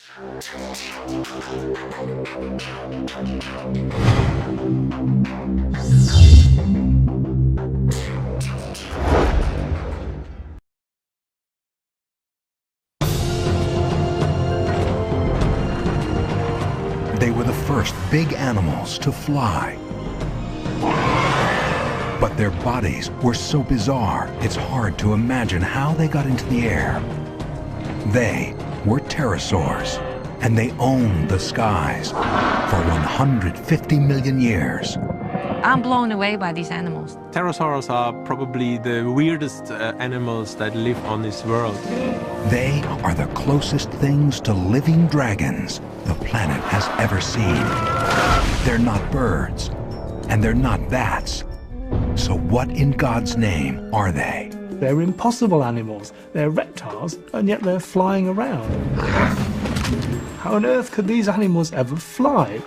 They were the first big animals to fly. But their bodies were so bizarre, it's hard to imagine how they got into the air. They were pterosaurs, and they owned the skies for 150 million years. I'm blown away by these animals. Pterosaurs are probably the weirdest animals that live on this world. They are the closest things to living dragons the planet has ever seen. They're not birds, and they're not bats. So what in God's name are they? They're impossible animals. They're reptiles, and yet they're flying around. How on earth could these animals ever fly?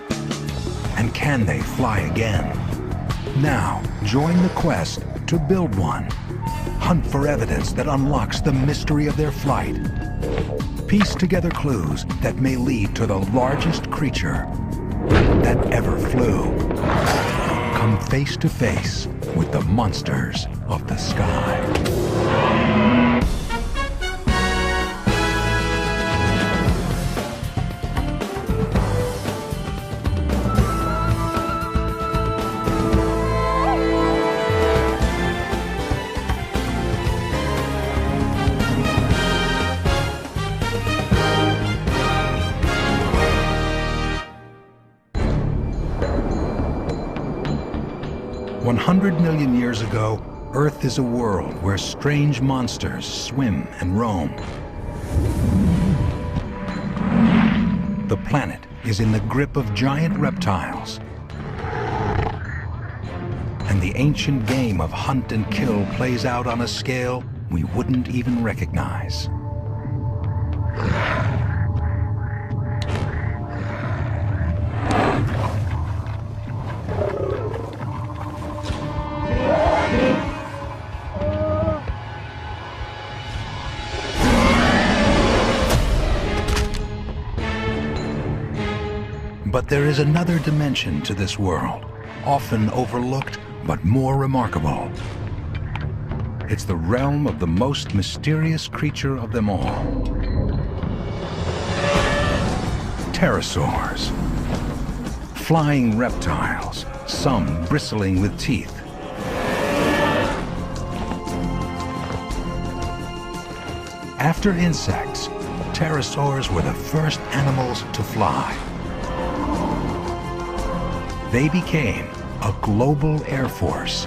And can they fly again? Now, join the quest to build one. Hunt for evidence that unlocks the mystery of their flight. Piece together clues that may lead to the largest creature that ever flew. Come face to face with the monsters of the sky. 100 million years ago, Earth is a world where strange monsters swim and roam. The planet is in the grip of giant reptiles. And the ancient game of hunt and kill plays out on a scale we wouldn't even recognize. But there is another dimension to this world, often overlooked but more remarkable. It's the realm of the most mysterious creature of them all. Pterosaurs. Flying reptiles, some bristling with teeth. After insects, pterosaurs were the first animals to fly. They became a global air force.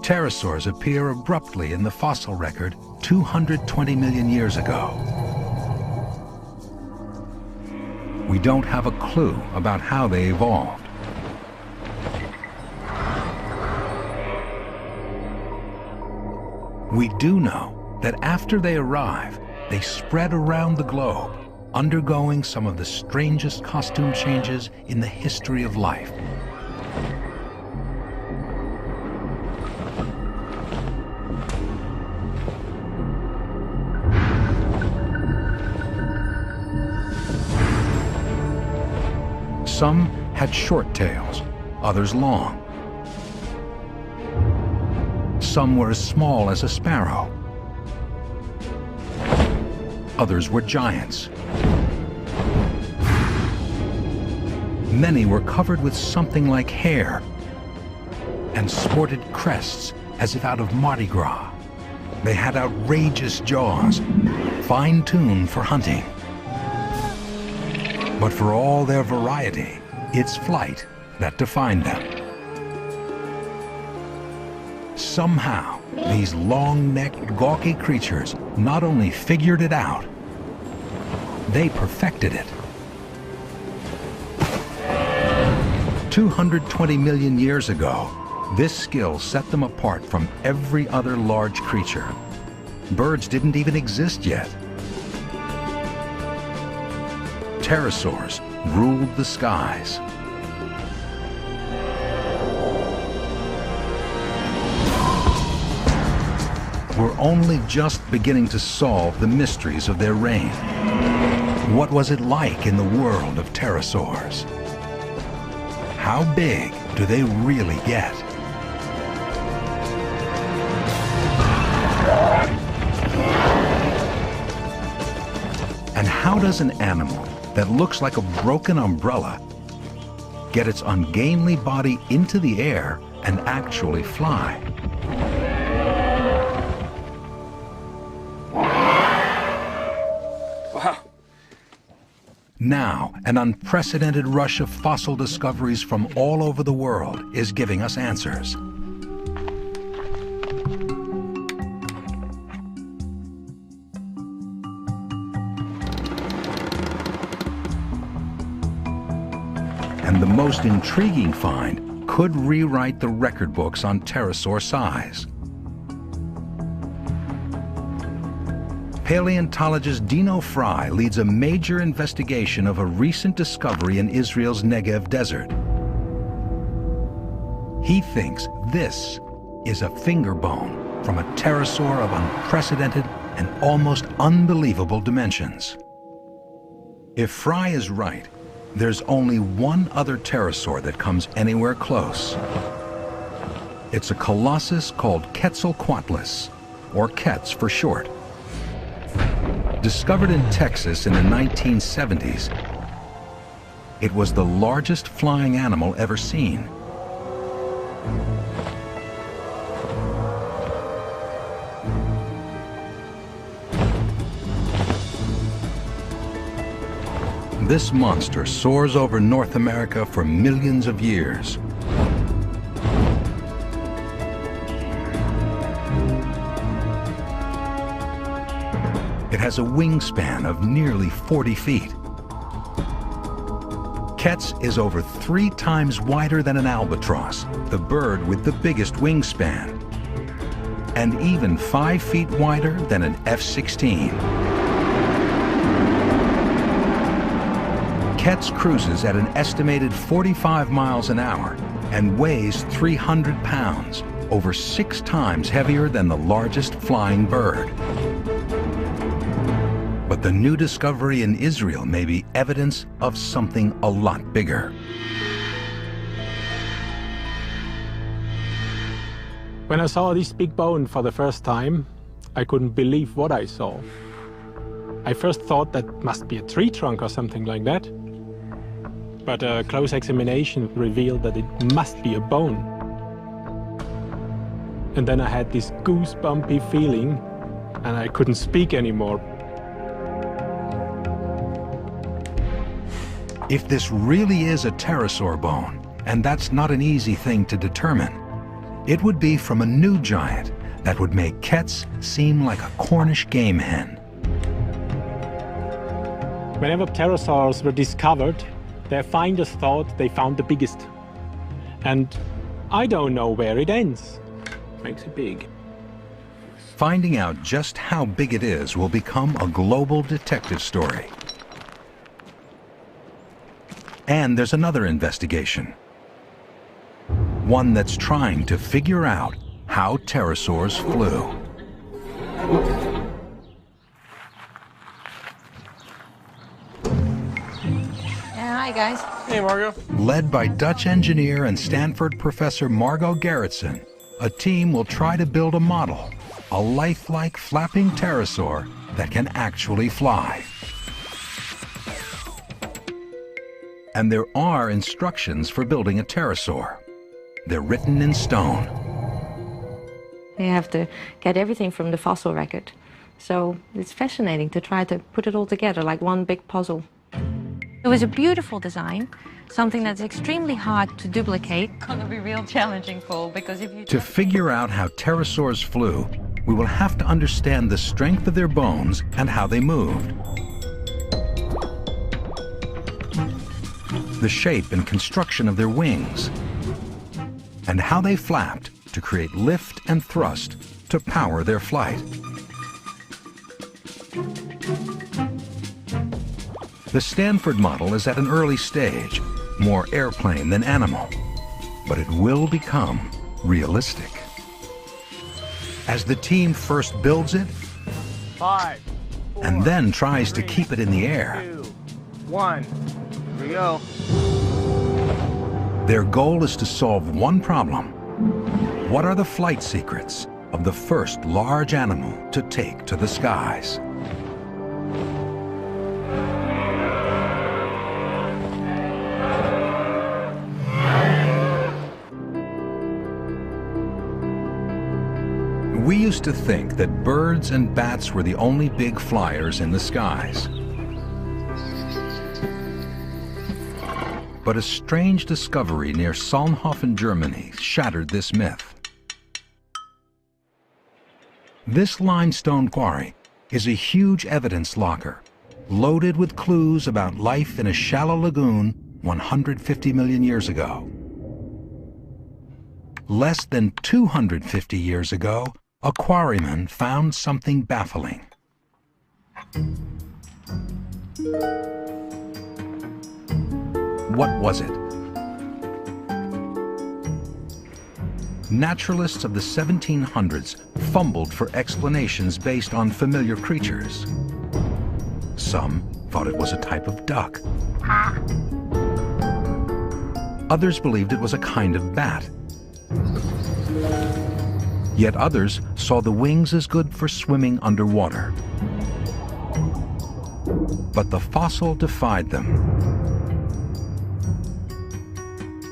Pterosaurs appear abruptly in the fossil record 220 million years ago. We don't have a clue about how they evolved. We do know that after they arrive, they spread around the globe, undergoing some of the strangest costume changes in the history of life. Some had short tails, others long. Some were as small as a sparrow. Others were giants. Many were covered with something like hair and sported crests as if out of Mardi Gras. They had outrageous jaws, fine-tuned for hunting. But for all their variety, it's flight that defined them. Somehow, these long-necked, gawky creatures not only figured it out, they perfected it. 220 million years ago, this skill set them apart from every other large creature. Birds didn't even exist yet. Pterosaurs ruled the skies. we're only just beginning to solve the mysteries of their reign. What was it like in the world of pterosaurs? How big do they really get? And how does an animal that looks like a broken umbrella get its ungainly body into the air and actually fly? Wow. Now, an unprecedented rush of fossil discoveries from all over the world is giving us answers. And the most intriguing find could rewrite the record books on pterosaur size. Paleontologist Dino Fry leads a major investigation of a recent discovery in Israel's Negev desert. He thinks this is a finger bone from a pterosaur of unprecedented and almost unbelievable dimensions. If Fry is right, there's only one other pterosaur that comes anywhere close. It's a colossus called Quetzalcoatlus, or Quetz for short. Discovered in Texas in the 1970s, it was the largest flying animal ever seen. This monster soars over North America for millions of years. It has a wingspan of nearly 40 feet. Quetz is over 3 times wider than an albatross, the bird with the biggest wingspan, and even 5 feet wider than an F-16. Quetz cruises at an estimated 45 miles an hour and weighs 300 pounds, over 6 times heavier than the largest flying bird. But the new discovery in Israel may be evidence of something a lot bigger. When I saw this big bone for the first time, I couldn't believe what I saw. I first thought that must be a tree trunk or something like that. But a close examination revealed that it must be a bone. And then I had this goosebumpy feeling, and I couldn't speak anymore. If this really is a pterosaur bone, and that's not an easy thing to determine, it would be from a new giant that would make Quetz seem like a Cornish game hen. Whenever pterosaurs were discovered, their finders thought they found the biggest. And I don't know where it ends. Makes it big. Finding out just how big it is will become a global detective story. And there's another investigation. One that's trying to figure out how pterosaurs flew. Hi, guys. Hey, Margot. Led by Dutch engineer and Stanford professor Margot Gerritsen, a team will try to build a model, a lifelike flapping pterosaur that can actually fly. And there are instructions for building a pterosaur. They're written in stone. You have to get everything from the fossil record. So it's fascinating to try to put it all together like one big puzzle. It was a beautiful design, something that's extremely hard to duplicate. It's going to be real challenging, Paul, because if you... To figure out how pterosaurs flew, we will have to understand the strength of their bones and how they moved. The shape and construction of their wings, and how they flapped to create lift and thrust to power their flight. The Stanford model is at an early stage, more airplane than animal, but it will become realistic. as the team first builds it 5, 4, and then tries to 3, keep it in the air. 2, 1. Here we go. Their goal is to solve one problem. What are the flight secrets of the first large animal to take to the skies? We used to think that birds and bats were the only big flyers in the skies. But a strange discovery near Solnhofen, Germany, shattered this myth. This limestone quarry is a huge evidence locker, loaded with clues about life in a shallow lagoon 150 million years ago. Less than 250 years ago, a quarryman found something baffling. What was it? Naturalists of the 1700s fumbled for explanations based on familiar creatures. Some thought it was a type of duck. Others believed it was a kind of bat. Yet others saw the wings as good for swimming underwater. But the fossil defied them.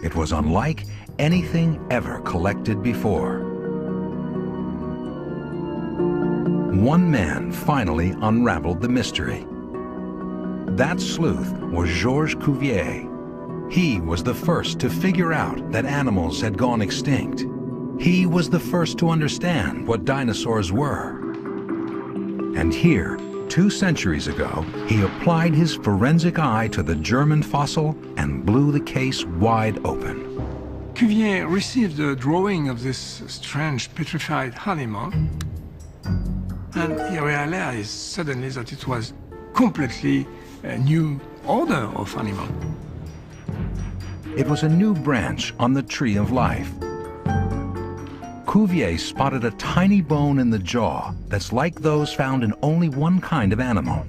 It was unlike anything ever collected before. One man finally unraveled the mystery. That sleuth was Georges Cuvier. He was the first to figure out that animals had gone extinct. He was the first to understand what dinosaurs were. And here, 2 centuries ago, he applied his forensic eye to the German fossil and blew the case wide open. Cuvier received a drawing of this strange petrified animal, and he realized suddenly that it was completely a new order of animal. It was a new branch on the tree of life. Cuvier spotted a tiny bone in the jaw that's like those found in only one kind of animal.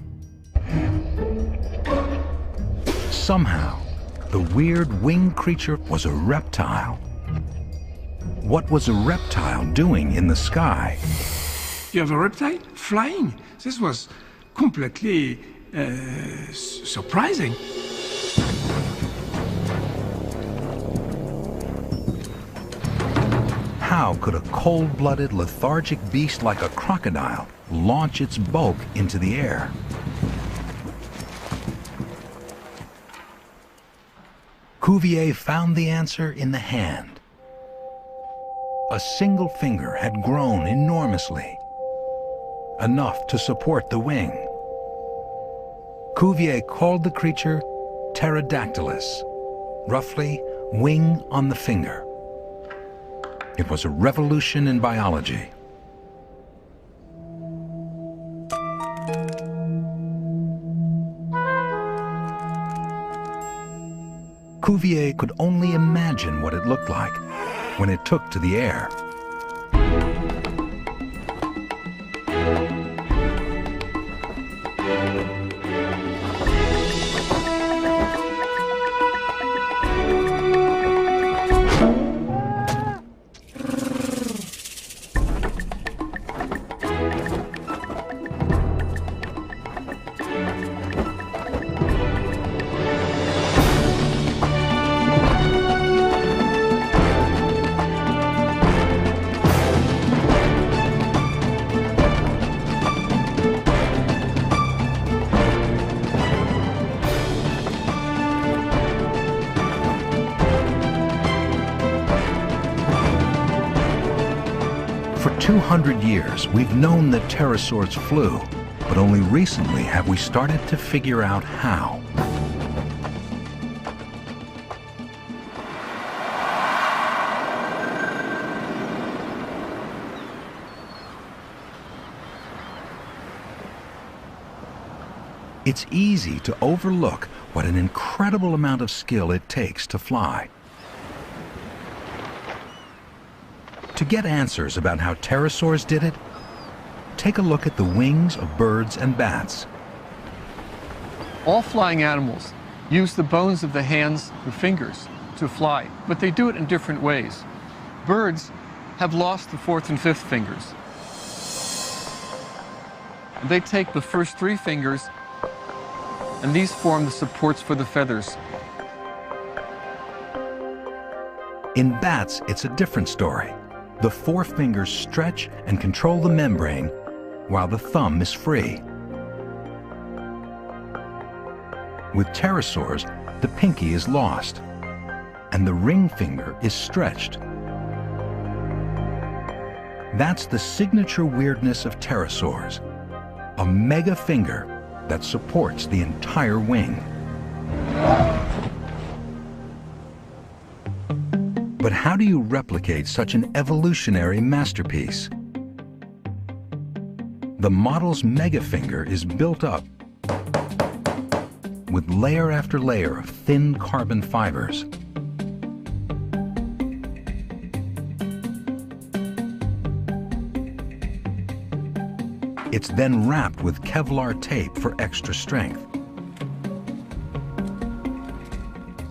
Somehow, the weird winged creature was a reptile. What was a reptile doing in the sky? You have a reptile flying. This was completely surprising. How could a cold-blooded, lethargic beast like a crocodile launch its bulk into the air? Cuvier found the answer in the hand. A single finger had grown enormously, enough to support the wing. Cuvier called the creature Pterodactylus, roughly wing on the finger. It was a revolution in biology. Cuvier could only imagine what it looked like when it took to the air. For 200 years, we've known that pterosaurs flew, but only recently have we started to figure out how. It's easy to overlook what an incredible amount of skill it takes to fly. To get answers about how pterosaurs did it, take a look at the wings of birds and bats. All flying animals use the bones of the hands or fingers to fly, but they do it in different ways. Birds have lost the fourth and fifth fingers. They take the first three fingers, and these form the supports for the feathers. In bats, it's a different story. The four fingers stretch and control the membrane, while the thumb is free. With pterosaurs, the pinky is lost, and the ring finger is stretched. That's the signature weirdness of pterosaurs, a mega finger that supports the entire wing. But how do you replicate such an evolutionary masterpiece? The model's mega finger is built up with layer after layer of thin carbon fibers. It's then wrapped with Kevlar tape for extra strength.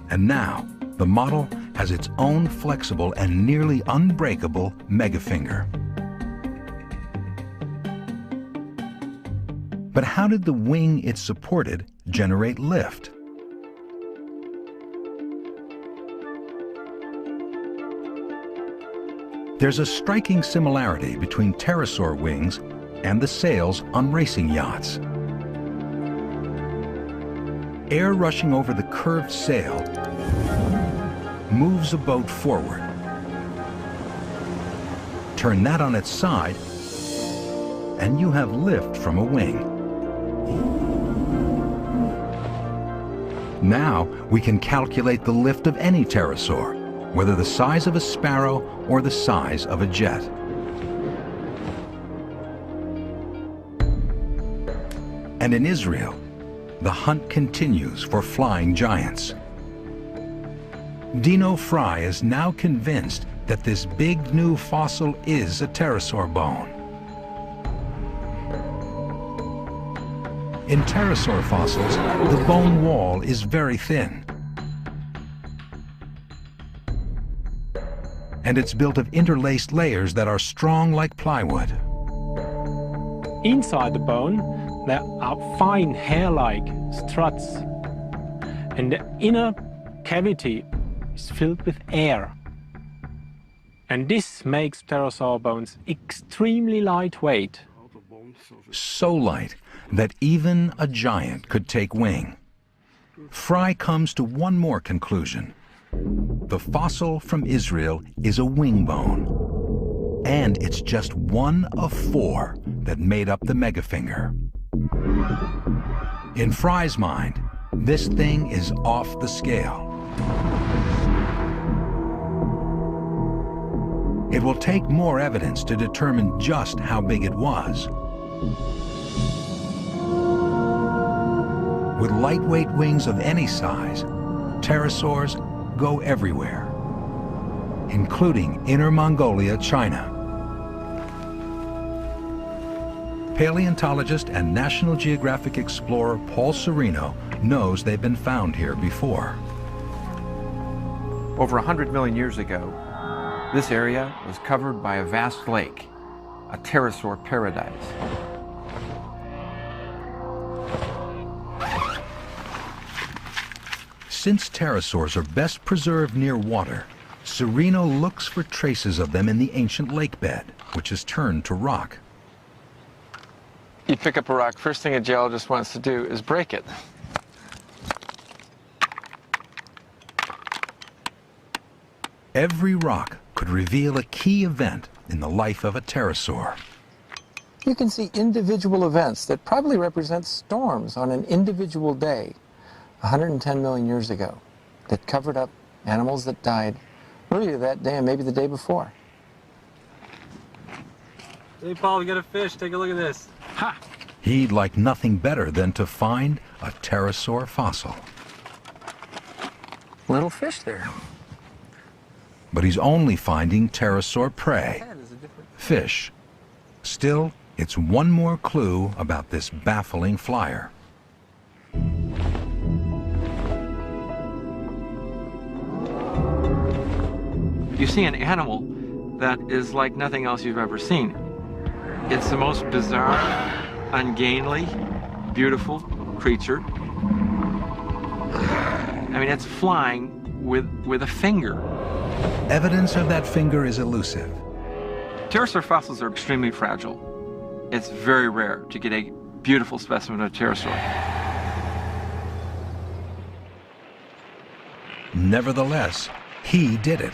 And now, the model has its own flexible and nearly unbreakable mega finger. But how did the wing it supported generate lift? There's a striking similarity between pterosaur wings and the sails on racing yachts. Air rushing over the curved sail moves a boat forward. Turn that on its side, and you have lift from a wing. Now we can calculate the lift of any pterosaur, whether the size of a sparrow or the size of a jet. And in Israel, the hunt continues for flying giants. Dino Fry is now convinced that this big new fossil is a pterosaur bone. In pterosaur fossils, the bone wall is very thin. And it's built of interlaced layers that are strong like plywood. Inside the bone, there are fine hair-like struts, and the inner cavity is filled with air. And this makes pterosaur bones extremely lightweight. So light that even a giant could take wing. Fry comes to one more conclusion. The fossil from Israel is a wing bone, and it's just one of four that made up the megafinger. In Fry's mind, this thing is off the scale. It will take more evidence to determine just how big it was. With lightweight wings of any size, pterosaurs go everywhere, including Inner Mongolia, China. Paleontologist and National Geographic explorer Paul Sereno knows they've been found here before. Over 100 million years ago, this area was covered by a vast lake, a pterosaur paradise. Since pterosaurs are best preserved near water, Sereno looks for traces of them in the ancient lake bed, which has turned to rock. You pick up a rock, first thing a geologist wants to do is break it. Every rock could reveal a key event in the life of a pterosaur. You can see individual events that probably represent storms on an individual day 110 million years ago that covered up animals that died earlier that day and maybe the day before. Hey, Paul, we got a fish. Take a look at this. Ha! He'd like nothing better than to find a pterosaur fossil. Little fish there. But he's only finding pterosaur prey, fish. Still, it's one more clue about this baffling flyer. You see an animal that is like nothing else you've ever seen. It's the most bizarre, ungainly, beautiful creature. I mean, it's flying with a finger. Evidence of that finger is elusive. Pterosaur fossils are extremely fragile. It's very rare to get a beautiful specimen of pterosaur. Nevertheless, he did it.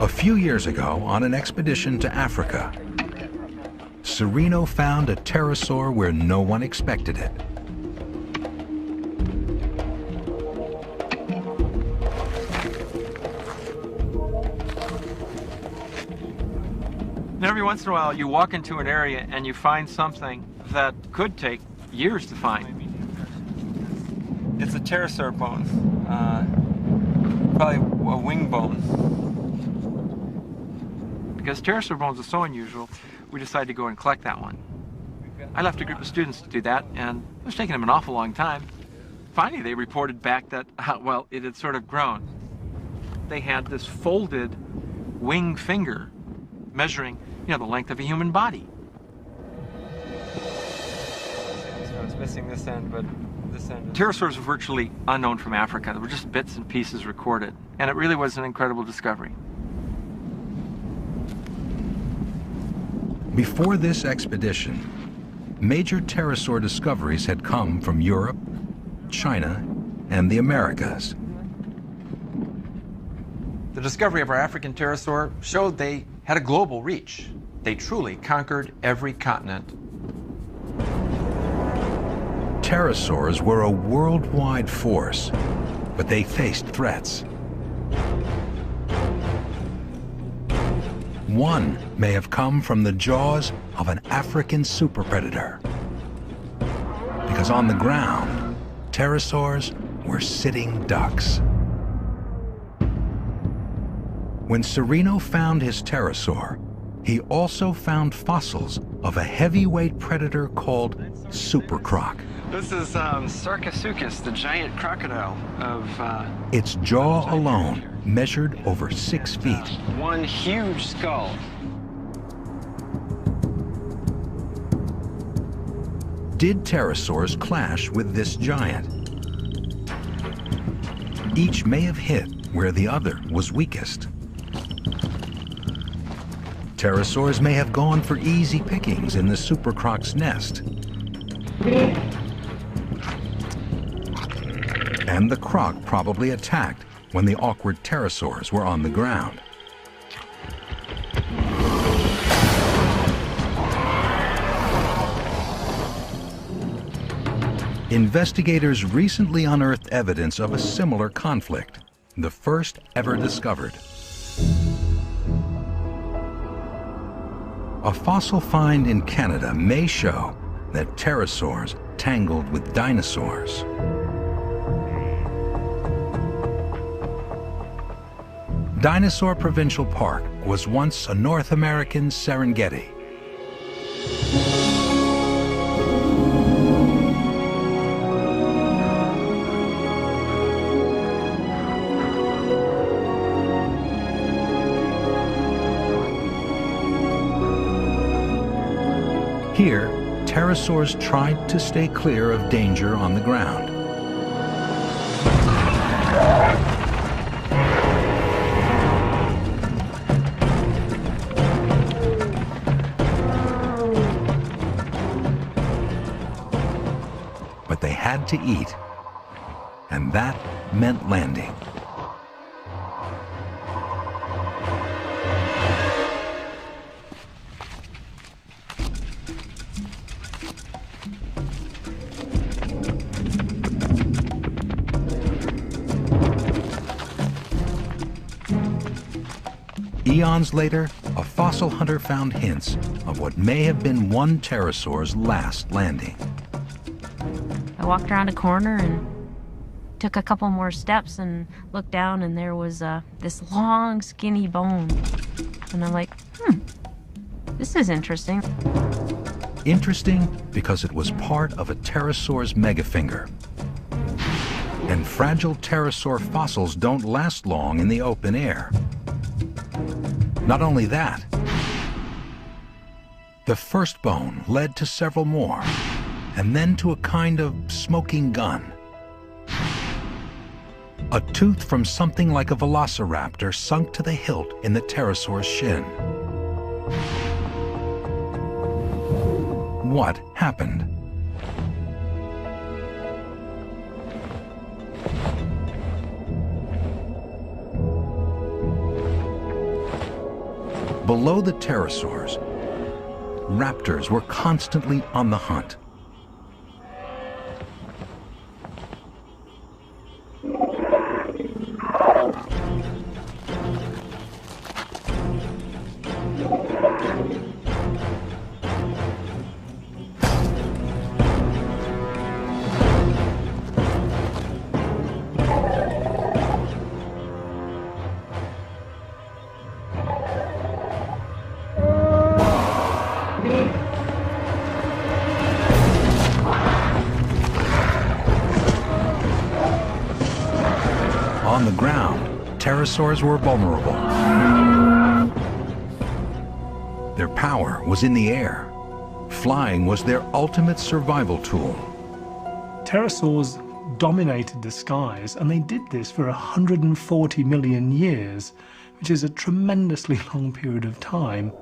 A few years ago, on an expedition to Africa, Sereno found a pterosaur where no one expected it. And every once in a while, you walk into an area and you find something that could take years to find. It's a pterosaur bone, probably a wing bone. Because pterosaur bones are so unusual, we decided to go and collect that one. I left a group of students to do that, and it was taking them an awful long time. Finally, they reported back that, well, it had sort of grown. They had this folded wing finger measuring, you know, the length of a human body. So it's missing this end, but this end. Pterosaurs are virtually unknown from Africa. There were just bits and pieces recorded, and it really was an incredible discovery. Before this expedition, major pterosaur discoveries had come from Europe, China, and the Americas. The discovery of our African pterosaur showed they had a global reach. They truly conquered every continent. Pterosaurs were a worldwide force, but they faced threats. One may have come from the jaws of an African superpredator. Because on the ground, pterosaurs were sitting ducks. When Sereno found his pterosaur, he also found fossils of a heavyweight predator called supercroc. This is Sarcosuchus, the giant crocodile of... Its jaw alone measured over 6 feet. One huge skull. Did pterosaurs clash with this giant? Each may have hit where the other was weakest. Pterosaurs may have gone for easy pickings in the supercroc's nest. And the croc probably attacked when the awkward pterosaurs were on the ground. Investigators recently unearthed evidence of a similar conflict, the first ever discovered. A fossil find in Canada may show that pterosaurs tangled with dinosaurs. Dinosaur Provincial Park was once a North American Serengeti. Here, pterosaurs tried to stay clear of danger on the ground. But they had to eat, and that meant landing. Eons later, a fossil hunter found hints of what may have been one pterosaur's last landing. I walked around a corner and took a couple more steps and looked down, and there was this long, skinny bone. And I'm like, this is interesting. Interesting because it was part of a pterosaur's megafinger. And fragile pterosaur fossils don't last long in the open air. Not only that, the first bone led to several more, and then to a kind of smoking gun. A tooth from something like a velociraptor sunk to the hilt in the pterosaur's shin. What happened? Below the pterosaurs, raptors were constantly on the hunt. On the ground, pterosaurs were vulnerable. Their power was in the air. Flying was their ultimate survival tool. Pterosaurs dominated the skies, and they did this for 140 million years, which is a tremendously long period of time.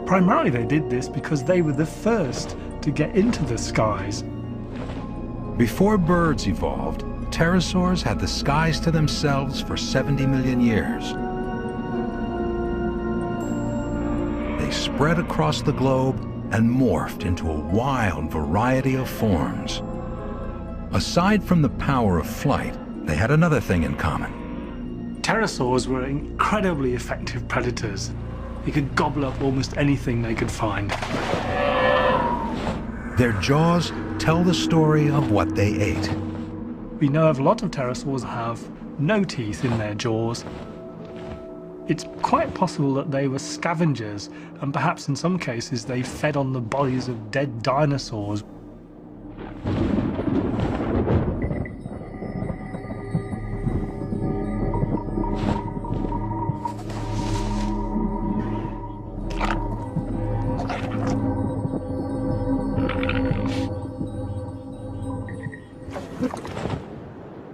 Primarily they did this because they were the first to get into the skies. Before birds evolved, pterosaurs had the skies to themselves for 70 million years. They spread across the globe and morphed into a wild variety of forms. Aside from the power of flight, they had another thing in common. Pterosaurs were incredibly effective predators. They could gobble up almost anything they could find. Their jaws tell the story of what they ate. We know of a lot of pterosaurs have no teeth in their jaws. It's quite possible that they were scavengers, and perhaps in some cases they fed on the bodies of dead dinosaurs.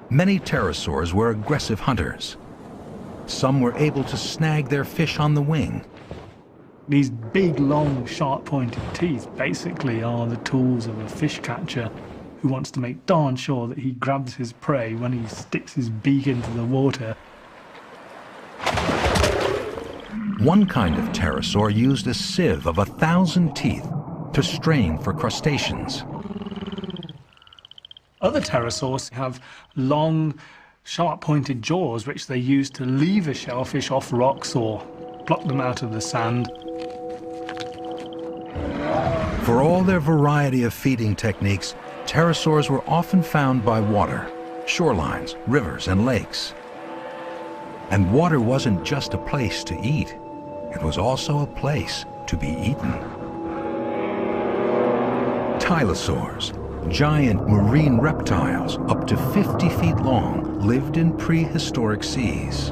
Many pterosaurs were aggressive hunters. Some were able to snag their fish on the wing. These big, long, sharp-pointed teeth basically are the tools of a fish catcher who wants to make darn sure that he grabs his prey when he sticks his beak into the water. One kind of pterosaur used a sieve of 1,000 teeth to strain for crustaceans. Other pterosaurs have long, sharp-pointed jaws which they use to lever shellfish off rocks or pluck them out of the sand. For all their variety of feeding techniques, pterosaurs were often found by water, shorelines, rivers, and lakes. And water wasn't just a place to eat, it was also a place to be eaten. Tylosaurs, giant marine reptiles up to 50 feet long, lived in prehistoric seas.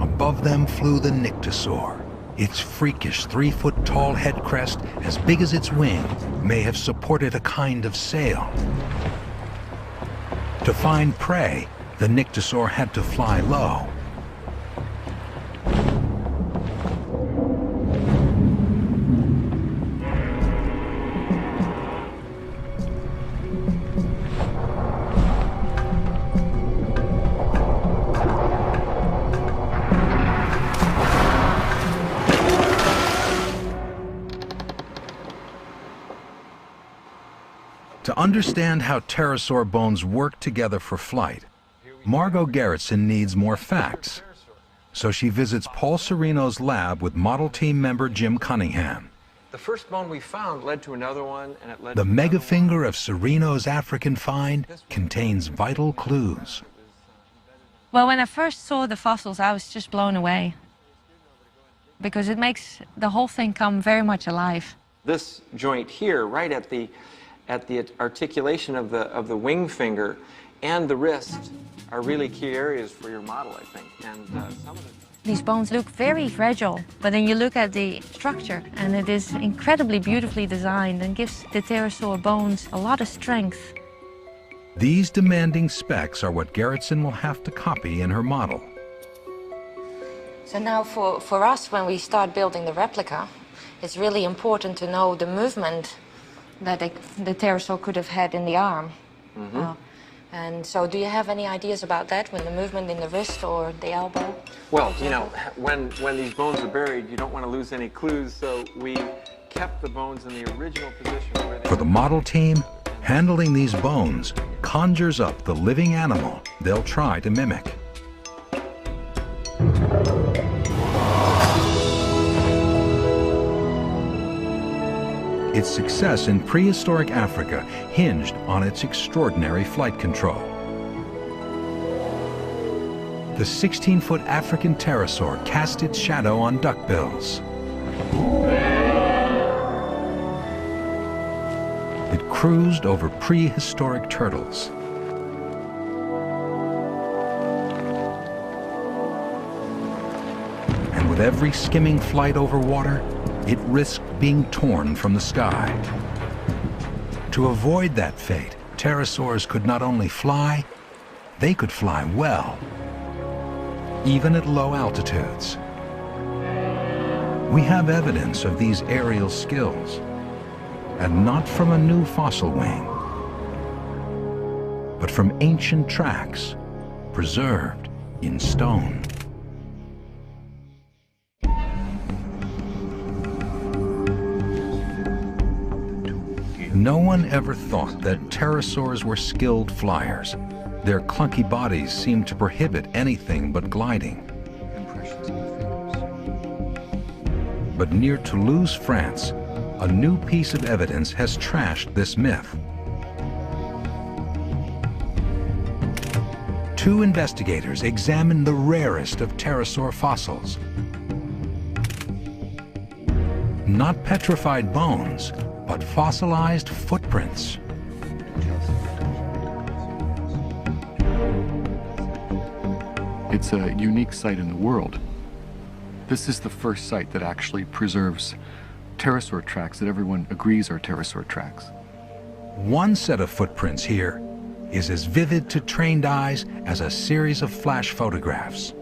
Above them flew the nyctosaur. Its freakish 3-foot-tall head crest, as big as its wing, may have supported a kind of sail. To find prey, the nyctosaur had to fly low. To understand how pterosaur bones work together for flight, Margot Gerritsen needs more facts. So she visits Paul Sereno's lab with model team member Jim Cunningham. The first bone we found led to another one, and it led The to another megafinger of Sereno's African find contains vital clues. Well, when I first saw the fossils, I was just blown away, because it makes the whole thing come very much alive. This joint here, right at the articulation of the wing finger and the wrist, are really key areas for your model, I think. And some of the These bones look very fragile, but then you look at the structure, and it is incredibly beautifully designed and gives the pterosaur bones a lot of strength. These demanding specs are what Gerritsen will have to copy in her model. So now for us, when we start building the replica, it's really important to know the movement that the pterosaur could have had in the arm. Mm-hmm. And so do you have any ideas about that, when the movement in the wrist or the elbow? Well, you know, when these bones are buried, you don't want to lose any clues, so we kept the bones in the original position where they... For the model team, handling these bones conjures up the living animal they'll try to mimic. Its success in prehistoric Africa hinged on its extraordinary flight control. The 16-foot African pterosaur cast its shadow on duckbills. It cruised over prehistoric turtles. And with every skimming flight over water, it risked being torn from the sky. To avoid that fate, pterosaurs could not only fly, they could fly well, even at low altitudes. We have evidence of these aerial skills, and not from a new fossil wing, but from ancient tracks preserved in stone. No one ever thought that pterosaurs were skilled flyers. Their clunky bodies seemed to prohibit anything but gliding. But near Toulouse, France, a new piece of evidence has trashed this myth. Two investigators examined the rarest of pterosaur fossils. Not petrified bones, but fossilized footprints. It's a unique site in the world. This is the first site that actually preserves pterosaur tracks that everyone agrees are pterosaur tracks. One set of footprints here is as vivid to trained eyes as a series of flash photographs.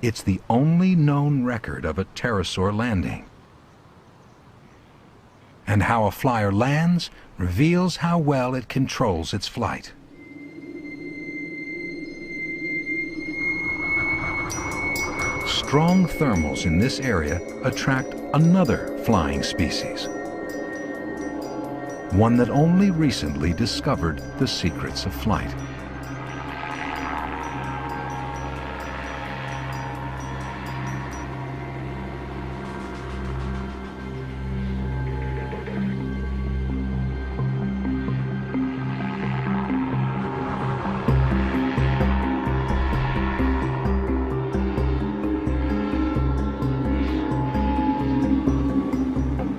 It's the only known record of a pterosaur landing. And how a flyer lands reveals how well it controls its flight. Strong thermals in this area attract another flying species, one that only recently discovered the secrets of flight.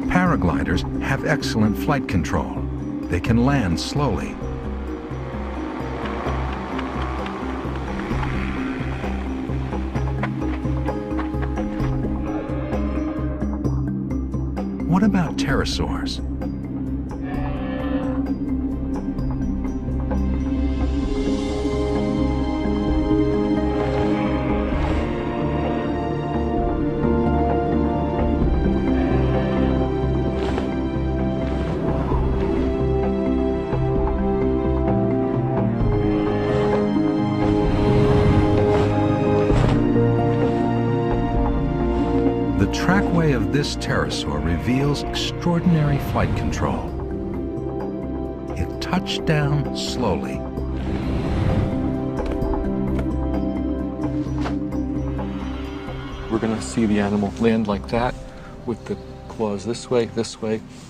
Paragliders have excellent flight control. They can land slowly. What about pterosaurs? The trackway of this pterosaur reveals extraordinary flight control. It touched down slowly, going to see the animal land like that with the claws this way.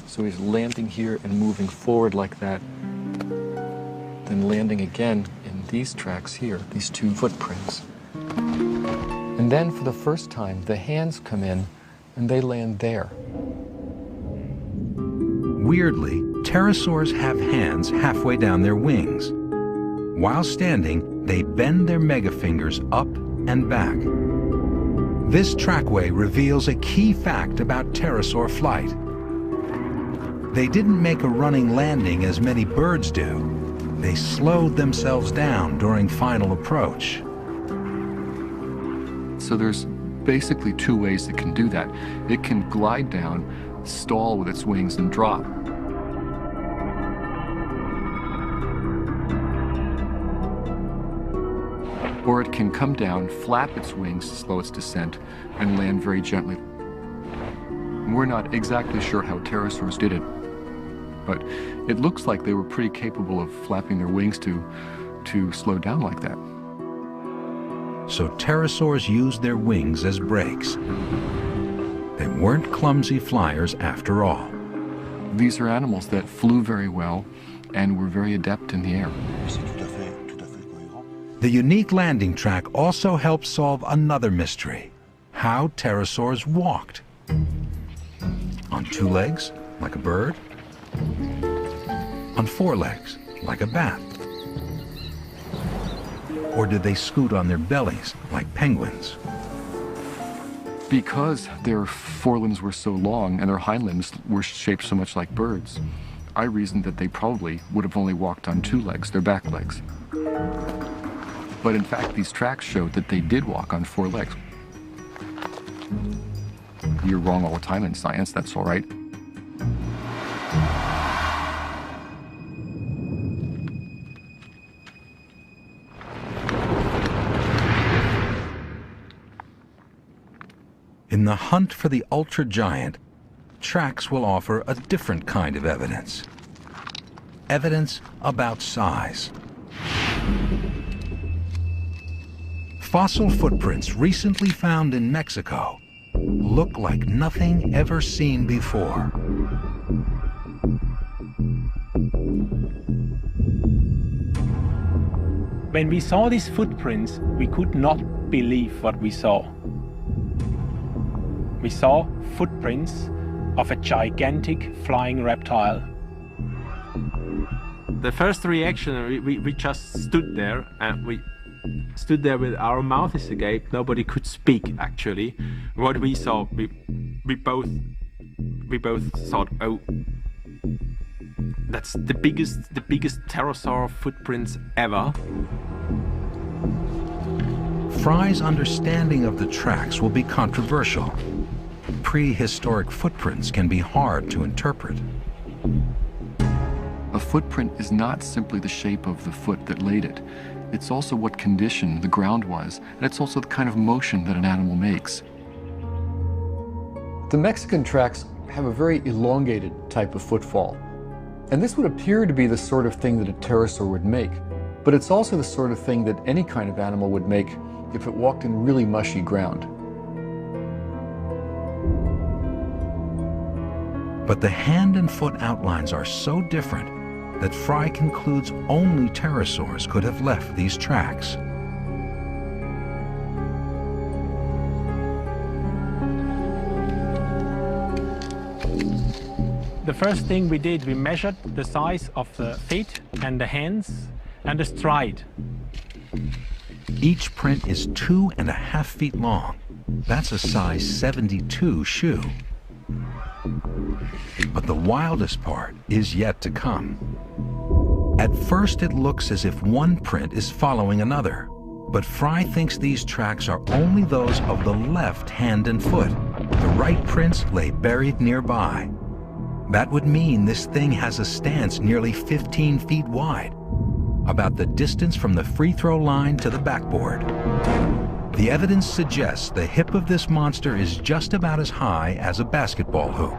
So he's landing here and moving forward like that. Then landing again in these tracks here, these two footprints. And then for the first time, the hands come in and they land there. Weirdly, pterosaurs have hands halfway down their wings. While standing, they bend their megafingers up and back. This trackway reveals a key fact about pterosaur flight. They didn't make a running landing as many birds do. They slowed themselves down during final approach. So there's basically two ways it can do that. It can glide down, stall with its wings, and drop. Or it can come down, flap its wings to slow its descent, and land very gently. We're not exactly sure how pterosaurs did it, but it looks like they were pretty capable of flapping their wings to slow down like that. So pterosaurs used their wings as brakes. They weren't clumsy flyers after all. These are animals that flew very well and were very adept in the air. The unique landing track also helps solve another mystery: how pterosaurs walked. On two legs, like a bird. On four legs, like a bat. Or did they scoot on their bellies, like penguins? Because their forelimbs were so long and their hind limbs were shaped so much like birds, I reasoned that they probably would have only walked on two legs, their back legs. But in fact, these tracks showed that they did walk on four legs. You're wrong all the time in science, that's all right. In the hunt for the ultra giant, tracks will offer a different kind of evidence. Evidence about size. Fossil footprints recently found in Mexico look like nothing ever seen before. When we saw these footprints, we could not believe what we saw. We saw footprints of a gigantic flying reptile. The first reaction, we just stood there, and we stood there with our mouths agape. Nobody could speak, actually. What we saw, we both thought, oh, that's the biggest pterosaur footprints ever. Fry's understanding of the tracks will be controversial. Prehistoric footprints can be hard to interpret. A footprint is not simply the shape of the foot that laid it. It's also what condition the ground was, and it's also the kind of motion that an animal makes. The Mexican tracks have a very elongated type of footfall. And this would appear to be the sort of thing that a pterosaur would make, but it's also the sort of thing that any kind of animal would make if it walked in really mushy ground. But the hand and foot outlines are so different that Fry concludes only pterosaurs could have left these tracks. The first thing we did, we measured the size of the feet and the hands and the stride. Each print is 2.5 feet long. That's a size 72 shoe. But the wildest part is yet to come. At first it looks as if one print is following another, but Fry thinks these tracks are only those of the left hand and foot. The right prints lay buried nearby. That would mean this thing has a stance nearly 15 feet wide, about the distance from the free throw line to the backboard. The evidence suggests the hip of this monster is just about as high as a basketball hoop.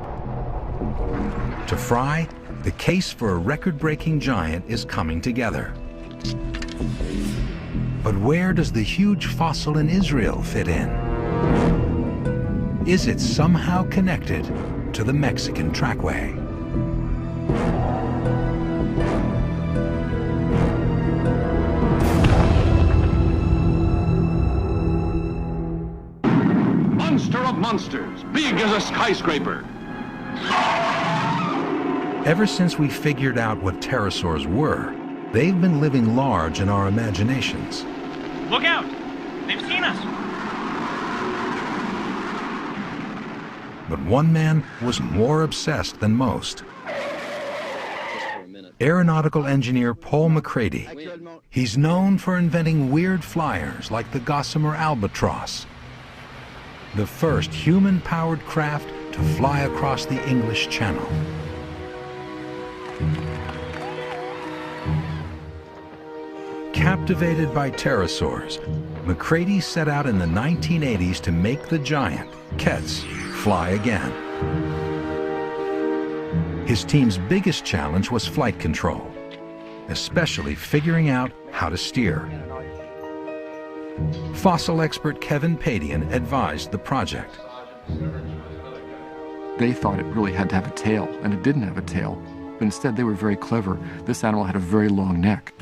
To Fry, the case for a record-breaking giant is coming together. But where does the huge fossil in Israel fit in? Is it somehow connected to the Mexican trackway? Monster of monsters, big as a skyscraper. Ever since we figured out what pterosaurs were, they've been living large in our imaginations. Look out! They've seen us! But one man was more obsessed than most. Aeronautical engineer Paul McCready. He's known for inventing weird flyers like the Gossamer Albatross, the first human-powered craft to fly across the English Channel. Captivated by pterosaurs, McCready set out in the 1980s to make the giant, Kets, fly again. His team's biggest challenge was flight control, especially figuring out how to steer. Fossil expert Kevin Padian advised the project. They thought it really had to have a tail, and it didn't have a tail. But instead, they were very clever. This animal had a very long neck.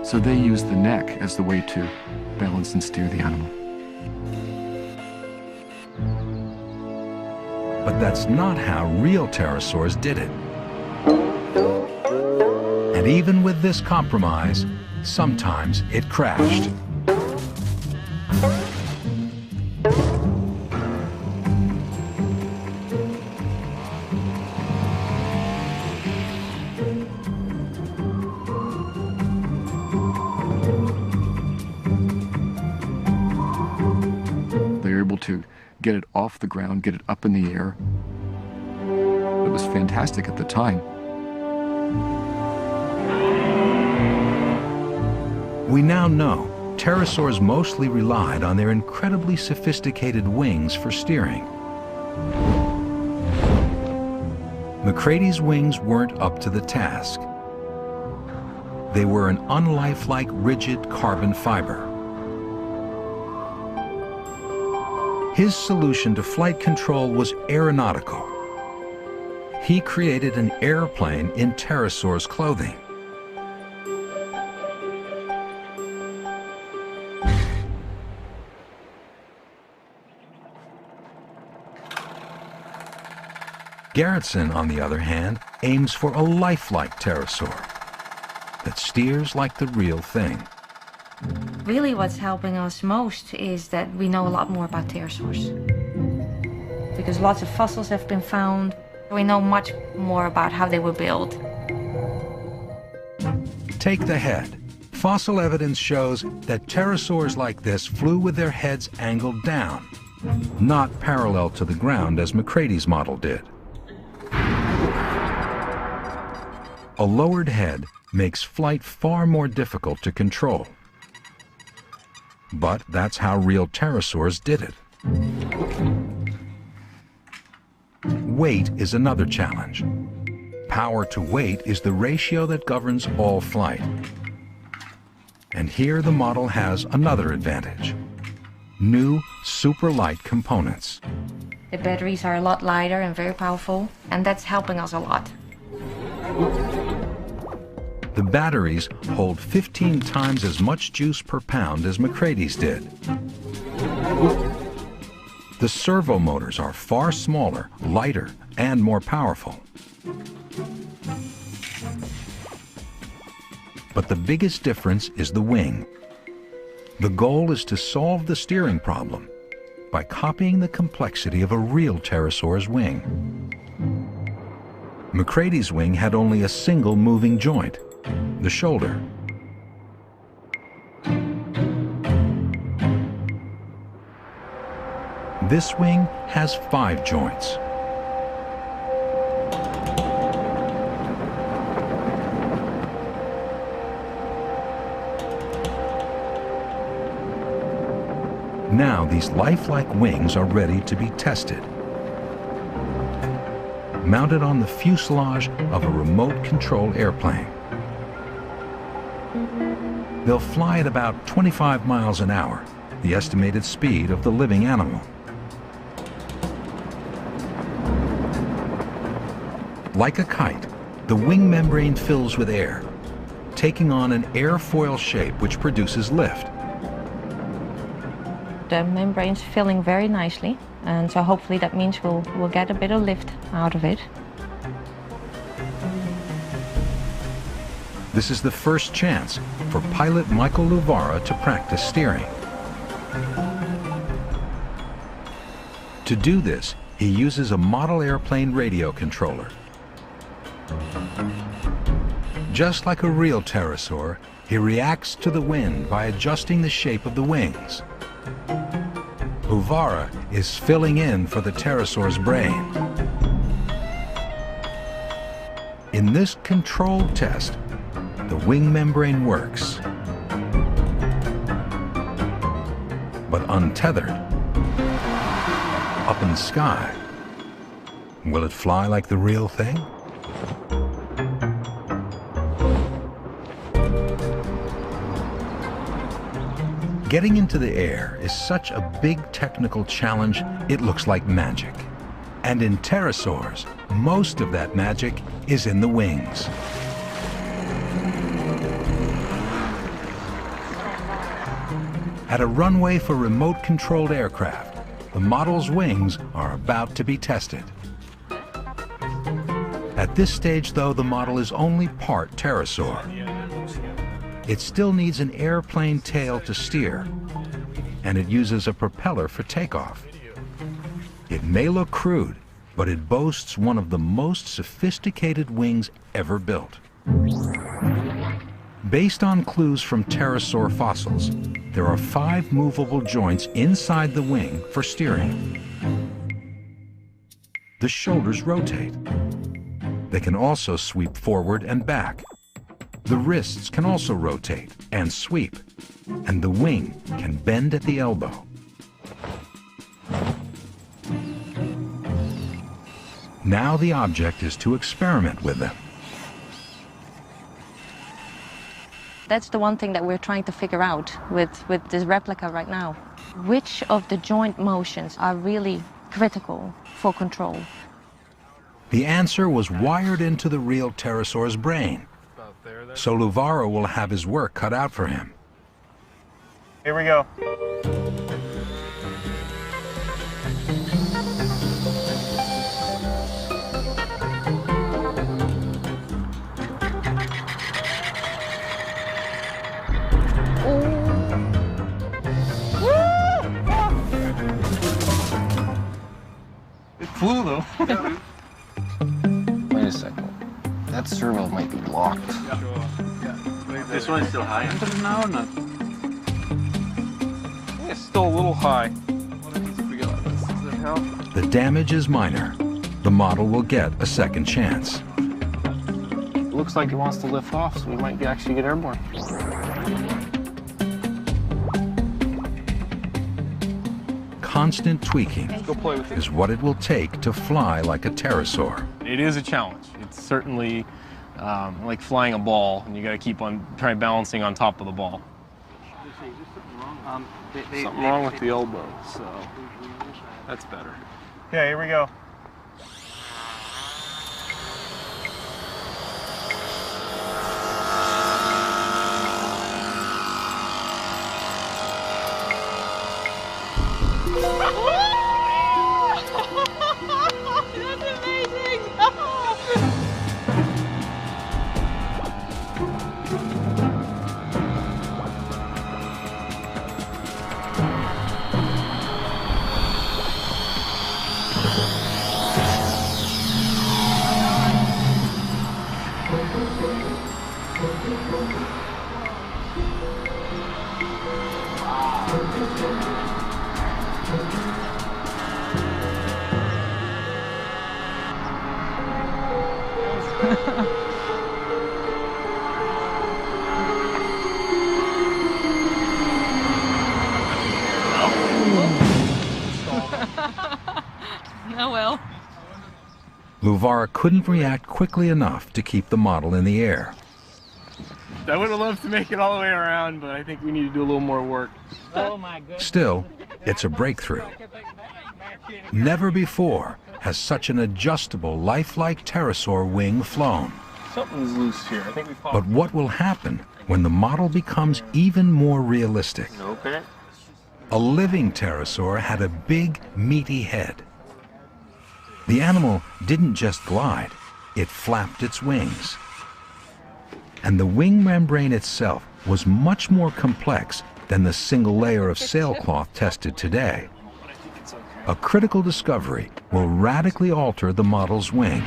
So they used the neck as the way to balance and steer the animal. But that's not how real pterosaurs did it. And even with this compromise, sometimes it crashed. They were able to get it off the ground, get it up in the air. It was fantastic at the time. We now know pterosaurs mostly relied on their incredibly sophisticated wings for steering. McCready's wings weren't up to the task. They were an unlifelike, rigid carbon fiber. His solution to flight control was aeronautical. He created an airplane in pterosaurs' clothing. Gerritsen, on the other hand, aims for a lifelike pterosaur that steers like the real thing. Really what's helping us most is that we know a lot more about pterosaurs. Because lots of fossils have been found, we know much more about how they were built. Take the head. Fossil evidence shows that pterosaurs like this flew with their heads angled down, not parallel to the ground as McCready's model did. A lowered head makes flight far more difficult to control. But that's how real pterosaurs did it. Weight is another challenge. Power to weight is the ratio that governs all flight. And here the model has another advantage: new super light components. The batteries are a lot lighter and very powerful, and that's helping us a lot. The batteries hold 15 times as much juice per pound as McCready's did. The servo motors are far smaller, lighter, and more powerful. But the biggest difference is the wing. The goal is to solve the steering problem by copying the complexity of a real pterosaur's wing. McCready's wing had only a single moving joint, the shoulder. This wing has 5 joints. Now these lifelike wings are ready to be tested. Mounted on the fuselage of a remote-controlled airplane. They'll fly at about 25 miles an hour, the estimated speed of the living animal. Like a kite, the wing membrane fills with air, taking on an airfoil shape which produces lift. The membrane's filling very nicely, and so hopefully that means we'll get a bit of lift out of it. This is the first chance for pilot Michael Luvara to practice steering. To do this, he uses a model airplane radio controller. Just like a real pterosaur, he reacts to the wind by adjusting the shape of the wings. Luvara is filling in for the pterosaur's brain. In this controlled test, the wing membrane works. But untethered, up in the sky, will it fly like the real thing? Getting into the air is such a big technical challenge, it looks like magic. And in pterosaurs, most of that magic is in the wings. At a runway for remote-controlled aircraft, the model's wings are about to be tested. At this stage, though, the model is only part pterosaur. It still needs an airplane tail to steer, and it uses a propeller for takeoff. It may look crude, but it boasts one of the most sophisticated wings ever built. Based on clues from pterosaur fossils, there are 5 movable joints inside the wing for steering. The shoulders rotate. They can also sweep forward and back. The wrists can also rotate and sweep, and the wing can bend at the elbow. Now the object is to experiment with them. That's the one thing that we're trying to figure out with this replica right now. Which of the joint motions are really critical for control? The answer was wired into the real pterosaur's brain. So Luvara will have his work cut out for him. Here we go. It flew though. Wait a second. That servo might be locked. This one's still high under it now or not? It's still a little high. The damage is minor. The model will get a second chance. It looks like it wants to lift off, so we might actually get airborne. Constant tweaking is what it will take to fly like a pterosaur. It is a challenge. It's certainly like flying a ball, and you got to keep on trying balancing on top of the ball. Something wrong with the elbow, so that's better. Yeah, here we go. That's amazing! Oh well. Luvara couldn't react quickly enough to keep the model in the air. I would have loved to make it all the way around, but I think we need to do a little more work. Oh my goodness. Still, it's a breakthrough. Never before has such an adjustable, lifelike pterosaur wing flown? Something's loose here. I think we But what will happen when the model becomes even more realistic? Open it. A living pterosaur had a big, meaty head. The animal didn't just glide, it flapped its wings. And the wing membrane itself was much more complex than the single layer of sailcloth tested today. A critical discovery will radically alter the model's wing,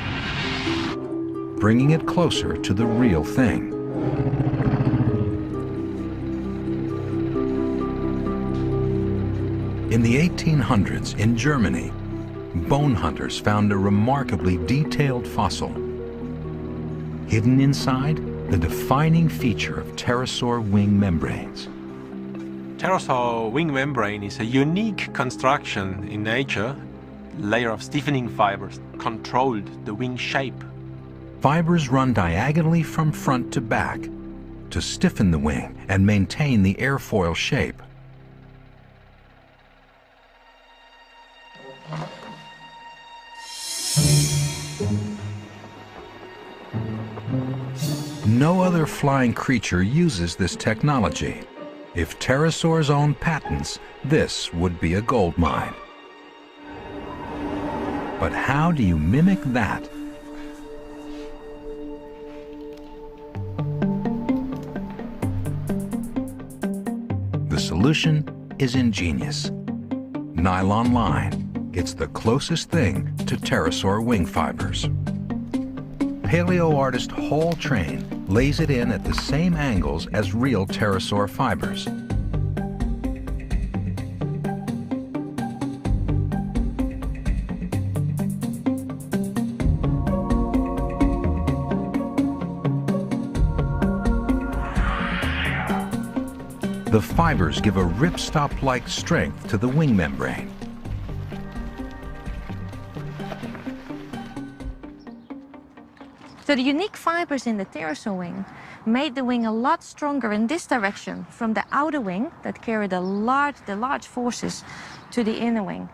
bringing it closer to the real thing. In the 1800s, in Germany, bone hunters found a remarkably detailed fossil. Hidden inside, the defining feature of pterosaur wing membranes. Pterosaur wing membrane is a unique construction in nature. Layer of stiffening fibers controlled the wing shape. Fibers run diagonally from front to back to stiffen the wing and maintain the airfoil shape. No other flying creature uses this technology. If pterosaurs owned patents, this would be a gold mine. But how do you mimic that? The solution is ingenious. Nylon line. It's the closest thing to pterosaur wing fibers. Paleo artist Hall Train lays it in at the same angles as real pterosaur fibers. The fibers give a ripstop-like strength to the wing membrane. So the unique fibers in the pterosaur wing made the wing a lot stronger in this direction from the outer wing that carried the large forces to the inner wing.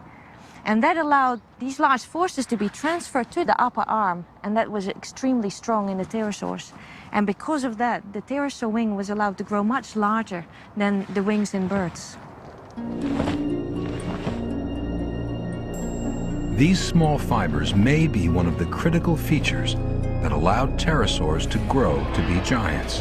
And that allowed these large forces to be transferred to the upper arm, and that was extremely strong in the pterosaurs. And because of that, the pterosaur wing was allowed to grow much larger than the wings in birds. These small fibers may be one of the critical features that allowed pterosaurs to grow to be giants.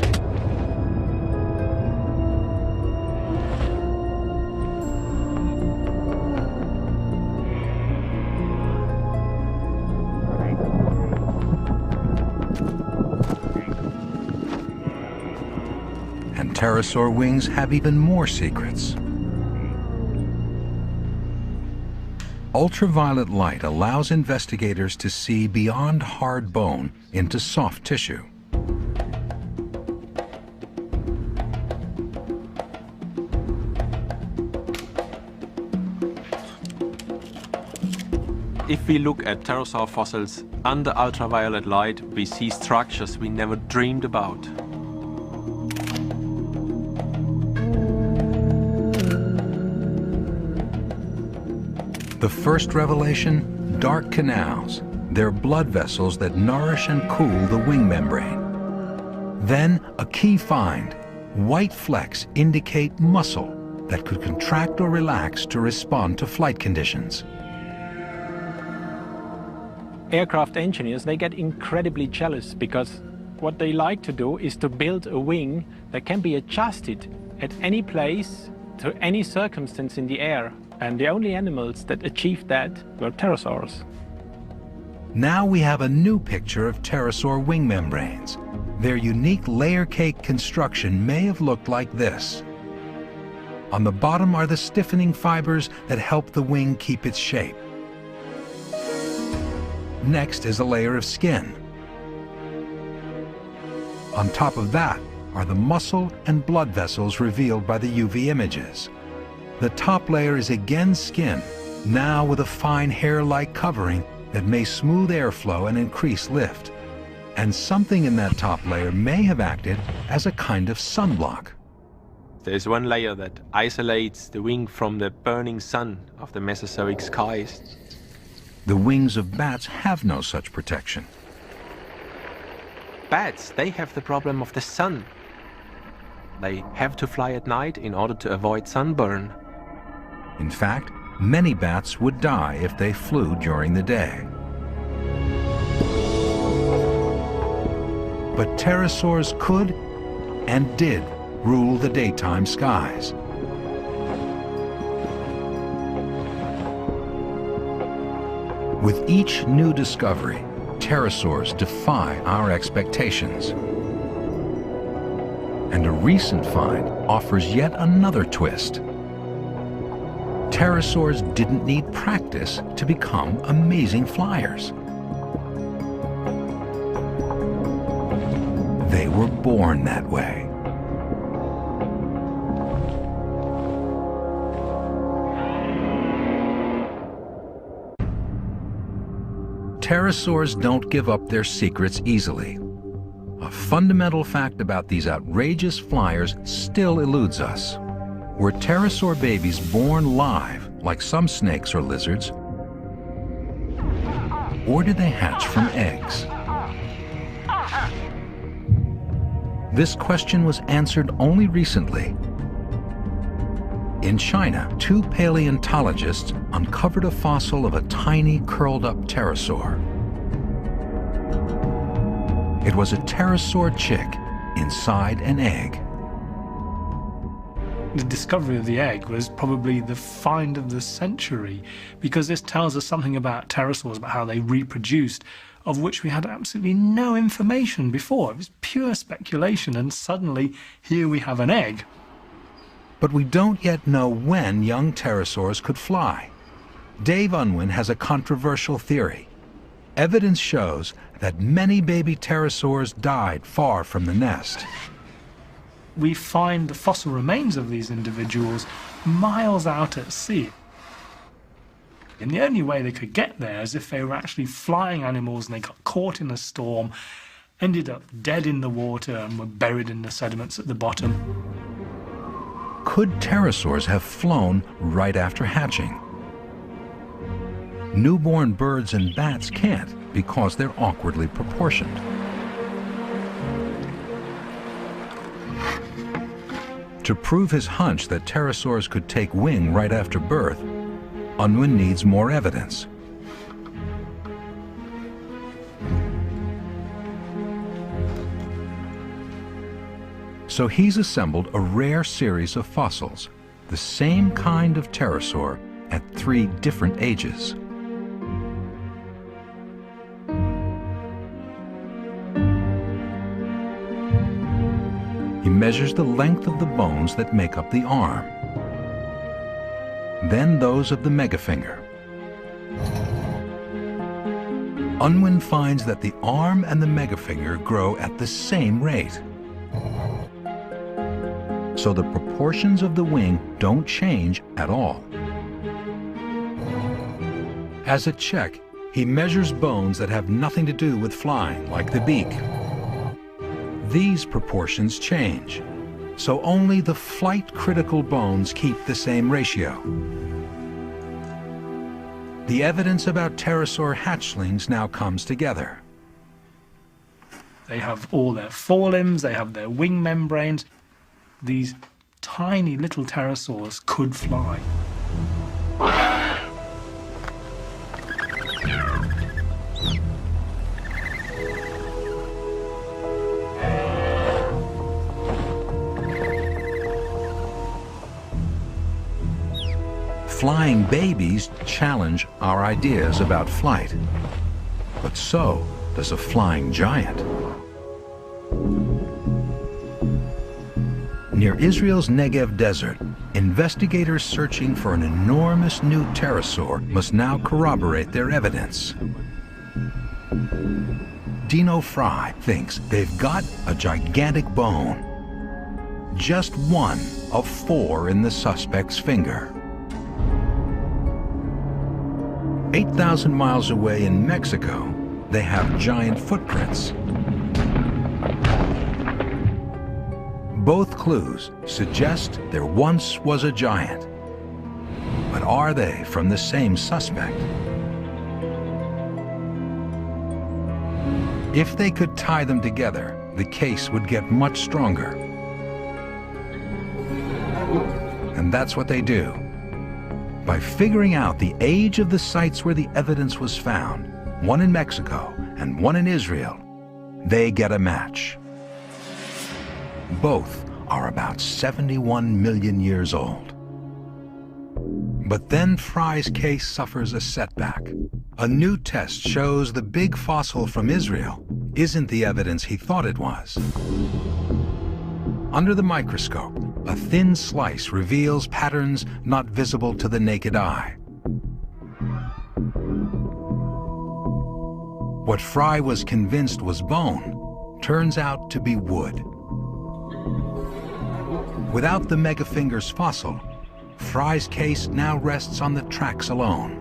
And pterosaur wings have even more secrets. Ultraviolet light allows investigators to see beyond hard bone into soft tissue. If we look at pterosaur fossils under ultraviolet light, we see structures we never dreamed about. The first revelation, dark canals. They're blood vessels that nourish and cool the wing membrane. Then, a key find. White flecks indicate muscle that could contract or relax to respond to flight conditions. Aircraft engineers, they get incredibly jealous because what they like to do is to build a wing that can be adjusted at any place to any circumstance in the air. And the only animals that achieved that were pterosaurs. Now we have a new picture of pterosaur wing membranes. Their unique layer cake construction may have looked like this. On the bottom are the stiffening fibers that help the wing keep its shape. Next is a layer of skin. On top of that are the muscle and blood vessels revealed by the UV images. The top layer is again skin, now with a fine hair-like covering that may smooth airflow and increase lift. And something in that top layer may have acted as a kind of sunblock. There's one layer that isolates the wing from the burning sun of the Mesozoic skies. The wings of bats have no such protection. Bats, they have the problem of the sun. They have to fly at night in order to avoid sunburn. In fact, many bats would die if they flew during the day. But pterosaurs could and did rule the daytime skies. With each new discovery, pterosaurs defy our expectations. And a recent find offers yet another twist. Pterosaurs didn't need practice to become amazing flyers. They were born that way. Pterosaurs don't give up their secrets easily. A fundamental fact about these outrageous flyers still eludes us. Were pterosaur babies born live, like some snakes or lizards, or did they hatch from eggs? This question was answered only recently. In China, 2 paleontologists uncovered a fossil of a tiny, curled-up pterosaur. It was a pterosaur chick inside an egg. The discovery of the egg was probably the find of the century, because this tells us something about pterosaurs, about how they reproduced, of which we had absolutely no information before. It was pure speculation, and suddenly here we have an egg. But we don't yet know when young pterosaurs could fly. Dave Unwin has a controversial theory. Evidence shows that many baby pterosaurs died far from the nest. We find the fossil remains of these individuals miles out at sea. And the only way they could get there is if they were actually flying animals and they got caught in a storm, ended up dead in the water, and were buried in the sediments at the bottom. Could pterosaurs have flown right after hatching? Newborn birds and bats can't because they're awkwardly proportioned. To prove his hunch that pterosaurs could take wing right after birth, Unwin needs more evidence. So he's assembled a rare series of fossils, the same kind of pterosaur at 3 different ages. He measures the length of the bones that make up the arm, then those of the megafinger. Unwin finds that the arm and the megafinger grow at the same rate. So the proportions of the wing don't change at all. As a check, he measures bones that have nothing to do with flying, like the beak. These proportions change, so only the flight-critical bones keep the same ratio. The evidence about pterosaur hatchlings now comes together. They have all their forelimbs, they have their wing membranes. These tiny little pterosaurs could fly. Flying babies challenge our ideas about flight, but so does a flying giant. Near Israel's Negev desert, investigators searching for an enormous new pterosaur must now corroborate their evidence. Dino Fry thinks they've got a gigantic bone, just one of 4 in the suspect's finger. 8,000 miles away in Mexico, they have giant footprints. Both clues suggest there once was a giant. But are they from the same suspect? If they could tie them together, the case would get much stronger. And that's what they do. By figuring out the age of the sites where the evidence was found, one in Mexico and one in Israel, they get a match. Both are about 71 million years old. But then Fry's case suffers a setback. A new test shows the big fossil from Israel isn't the evidence he thought it was. Under the microscope, a thin slice reveals patterns not visible to the naked eye. What Fry was convinced was bone turns out to be wood. Without the Megafinger's fossil, Fry's case now rests on the tracks alone.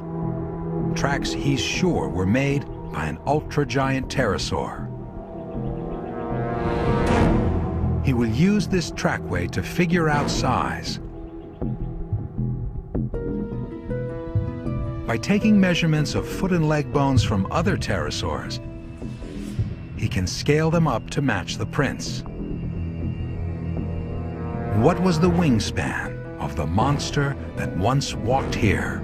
Tracks he's sure were made by an ultra-giant pterosaur. He will use this trackway to figure out size. By taking measurements of foot and leg bones from other pterosaurs, he can scale them up to match the prints. What was the wingspan of the monster that once walked here?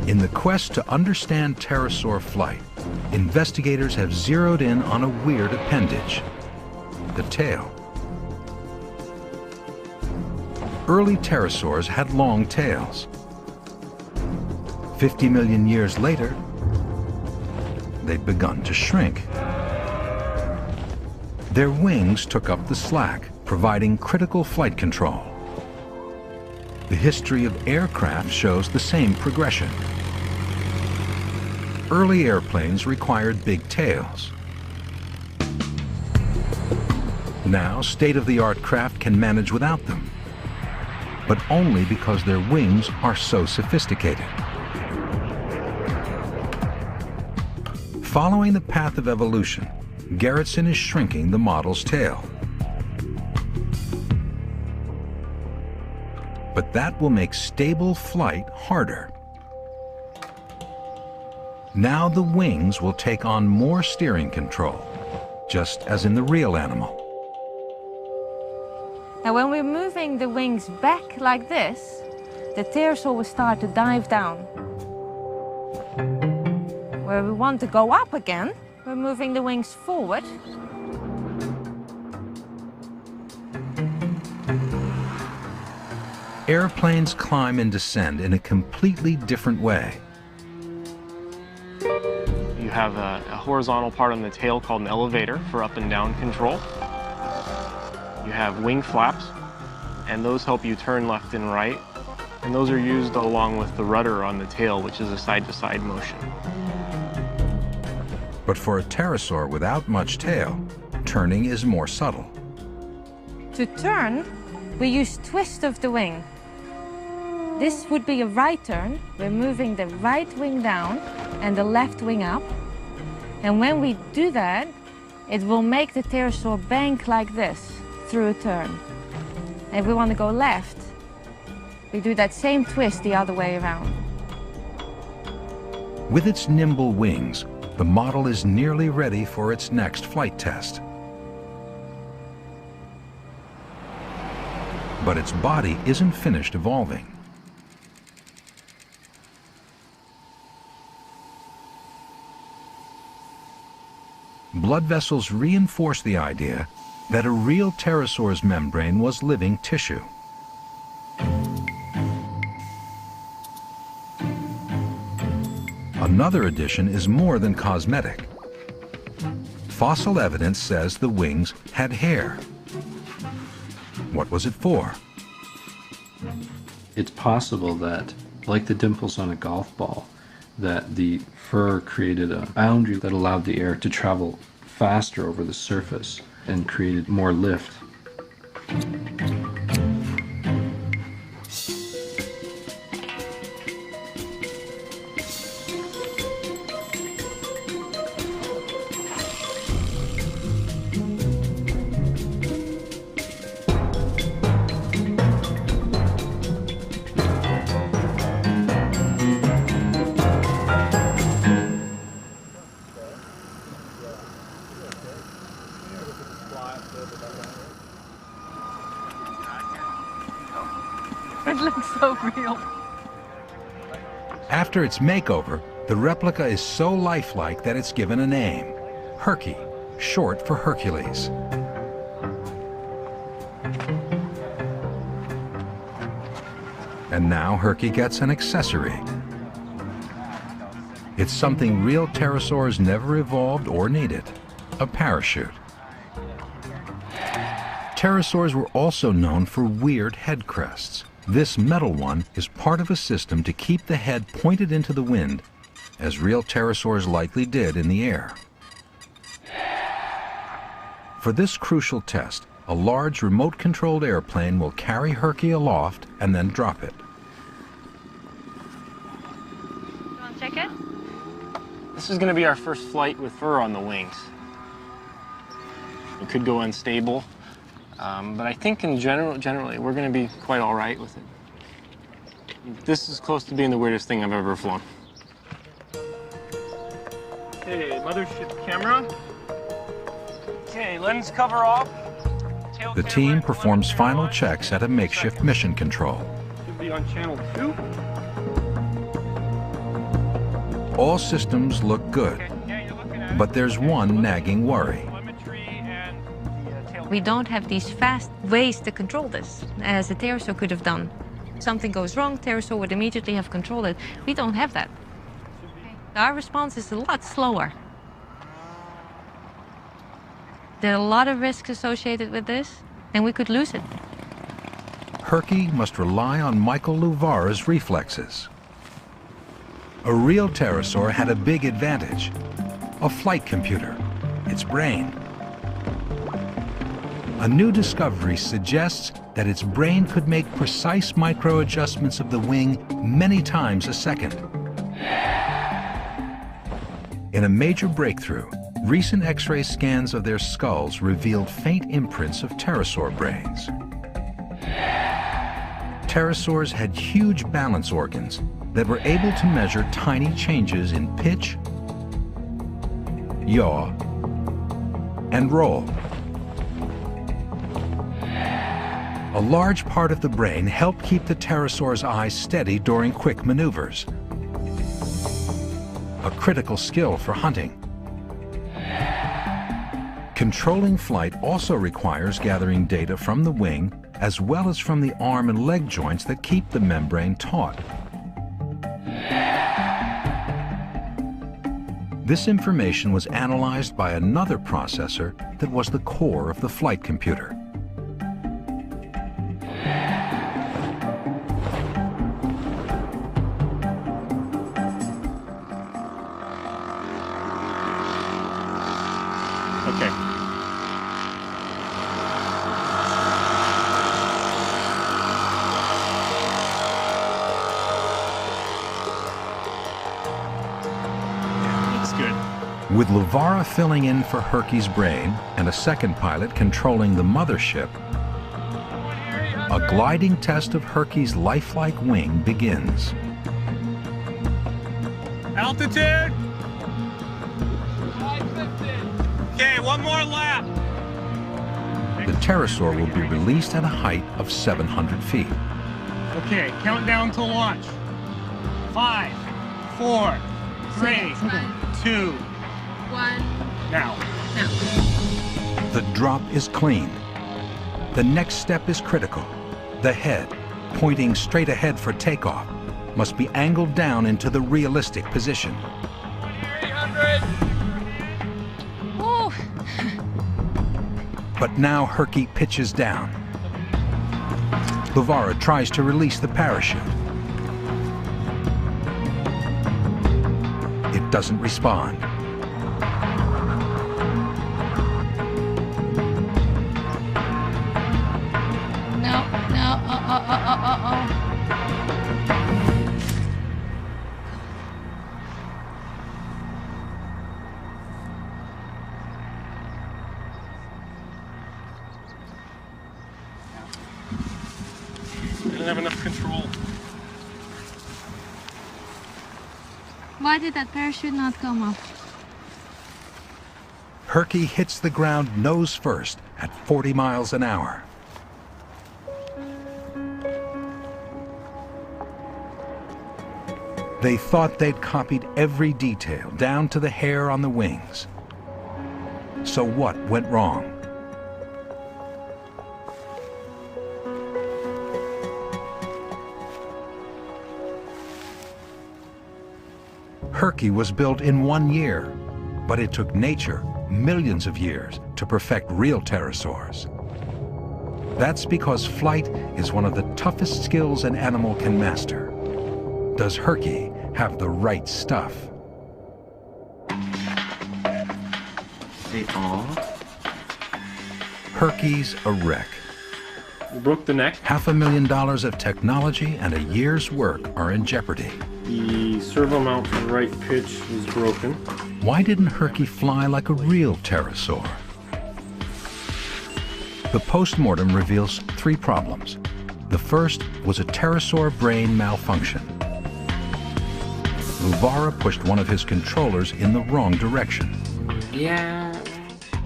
In the quest to understand pterosaur flight, investigators have zeroed in on a weird appendage, the tail. Early pterosaurs had long tails. 50 million years later, they'd begun to shrink. Their wings took up the slack, providing critical flight control. The history of aircraft shows the same progression. Early airplanes required big tails. Now, state-of-the-art craft can manage without them, but only because their wings are so sophisticated. Following the path of evolution, Gerritsen is shrinking the model's tail. But that will make stable flight harder. Now the wings will take on more steering control, just as in the real animal. Now when we're moving the wings back like this, the pterosaur will start to dive down. Where we want to go up again, we're moving the wings forward. Airplanes climb and descend in a completely different way. You have a horizontal part on the tail called an elevator for up and down control. You have wing flaps, and those help you turn left and right. And those are used along with the rudder on the tail, which is a side-to-side motion. But for a pterosaur without much tail, turning is more subtle. To turn, we use twist of the wing. This would be a right turn. We're moving the right wing down and the left wing up. And when we do that, it will make the pterosaur bank like this through a turn. And if we want to go left, we do that same twist the other way around. With its nimble wings, the model is nearly ready for its next flight test. But its body isn't finished evolving. Blood vessels reinforce the idea that a real pterosaur's membrane was living tissue. Another addition is more than cosmetic. Fossil evidence says the wings had hair. What was it for? It's possible that, like the dimples on a golf ball, that the fur created a boundary that allowed the air to travel faster over the surface and created more lift. so real. After its makeover, the replica is so lifelike that it's given a name, Herky, short for Hercules. And now Herky gets an accessory. It's something real pterosaurs never evolved or needed, a parachute. Pterosaurs were also known for weird head crests. This metal one is part of a system to keep the head pointed into the wind, as real pterosaurs likely did in the air. For this crucial test, a large remote-controlled airplane will carry Herky aloft and then drop it. You want to check it? This is going to be our first flight with fur on the wings. It could go unstable, but I think in generally we're going to be quite all right with it. This is close to being the weirdest thing I've ever flown. Okay, mothership camera. Okay, lens cover off. The team performs final checks at a makeshift mission control. Should be on channel 2. All systems look good, but there's one nagging worry. We don't have these fast ways to control this, as a pterosaur could have done. Something goes wrong, pterosaur would immediately have controlled it. We don't have that. Our response is a lot slower. There are a lot of risks associated with this, and we could lose it. Herky must rely on Michael Luvara's reflexes. A real pterosaur had a big advantage, a flight computer, its brain. A new discovery suggests that its brain could make precise micro-adjustments of the wing many times a second. In a major breakthrough, recent X-ray scans of their skulls revealed faint imprints of pterosaur brains. Pterosaurs had huge balance organs that were able to measure tiny changes in pitch, yaw, and roll. A large part of the brain helped keep the pterosaur's eyes steady during quick maneuvers, a critical skill for hunting. Controlling flight also requires gathering data from the wing as well as from the arm and leg joints that keep the membrane taut. This information was analyzed by another processor that was the core of the flight computer. Okay. With Luvara filling in for Herky's brain and a second pilot controlling the mothership, a gliding test of Herky's lifelike wing begins. Altitude. Okay, one more lap. The pterosaur will be released at a height of 700 feet. Okay, countdown to launch. 5, 4, 3, 2, 1. Now. The drop is clean. The next step is critical. The head, pointing straight ahead for takeoff, must be angled down into the realistic position. 300. Oh. But now Herky pitches down. Luvara tries to release the parachute. It doesn't respond. I didn't have enough control. Why did that parachute not come up? Herky hits the ground nose first at 40 miles an hour. They thought they'd copied every detail, down to the hair on the wings. So what went wrong? Herky was built in 1 year, but it took nature millions of years to perfect real pterosaurs. That's because flight is one of the toughest skills an animal can master. Does Herky have the right stuff? Herky's a wreck. You broke the neck. $500,000 of technology and a year's work are in jeopardy. The servo mount for the right pitch is broken. Why didn't Herky fly like a real pterosaur? The postmortem reveals 3 problems. The first was a pterosaur brain malfunction. Luvara pushed one of his controllers in the wrong direction. Yeah.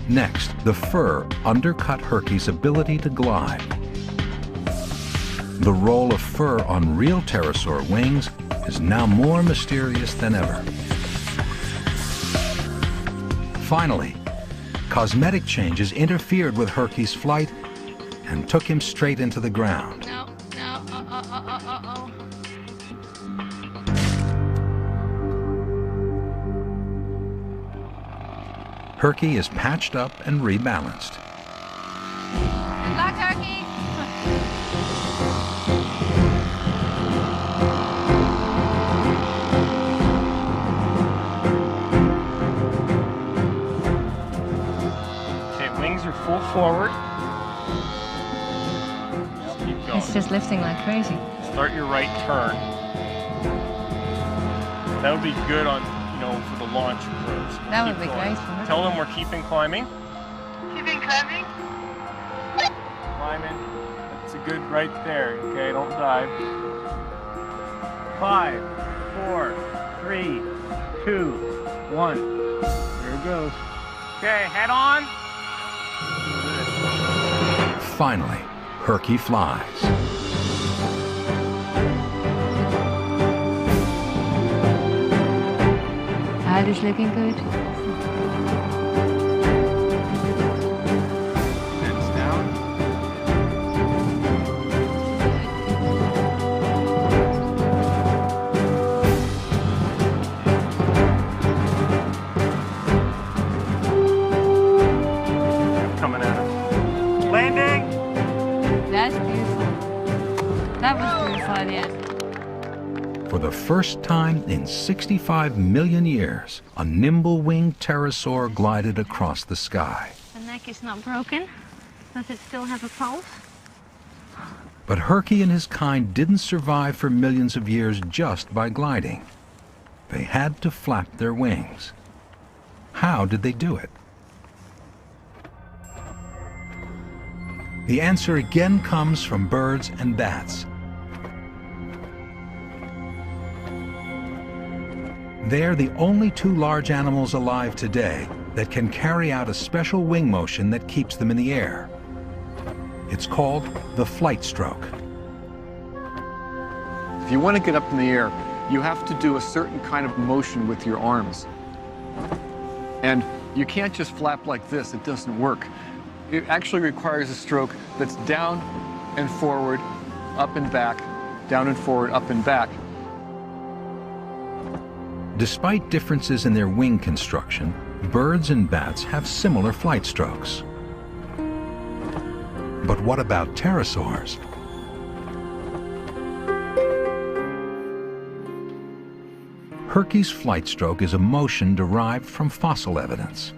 Next, the fur undercut Herky's ability to glide. The role of fur on real pterosaur wings is now more mysterious than ever. Finally, cosmetic changes interfered with Herky's flight and took him straight into the ground. No, no, Herky is patched up and rebalanced. Good luck, Herky. Okay, wings are full forward. Keep going. It's just lifting like crazy. Start your right turn. That would be good on, for the launch curves. That would be great for her. Tell them we're keeping climbing. Keeping climbing. Climbing. That's a good right there. Okay, don't dive. 5, 4, 3, 2, 1. There it goes. Okay, head on. Finally, Herky flies. Head is looking good. Heads down. Coming at us. Landing! That's beautiful. That was beautiful at the end. For the first time in 65 million years, a nimble-winged pterosaur glided across the sky. The neck is not broken. Does it still have a pulse? But Herky and his kind didn't survive for millions of years just by gliding. They had to flap their wings. How did they do it? The answer again comes from birds and bats. They're the only 2 large animals alive today that can carry out a special wing motion that keeps them in the air. It's called the flight stroke. If you want to get up in the air, you have to do a certain kind of motion with your arms. And you can't just flap like this, it doesn't work. It actually requires a stroke that's down and forward, up and back, down and forward, up and back. Despite differences in their wing construction, birds and bats have similar flight strokes. But what about pterosaurs? Herky's flight stroke is a motion derived from fossil evidence.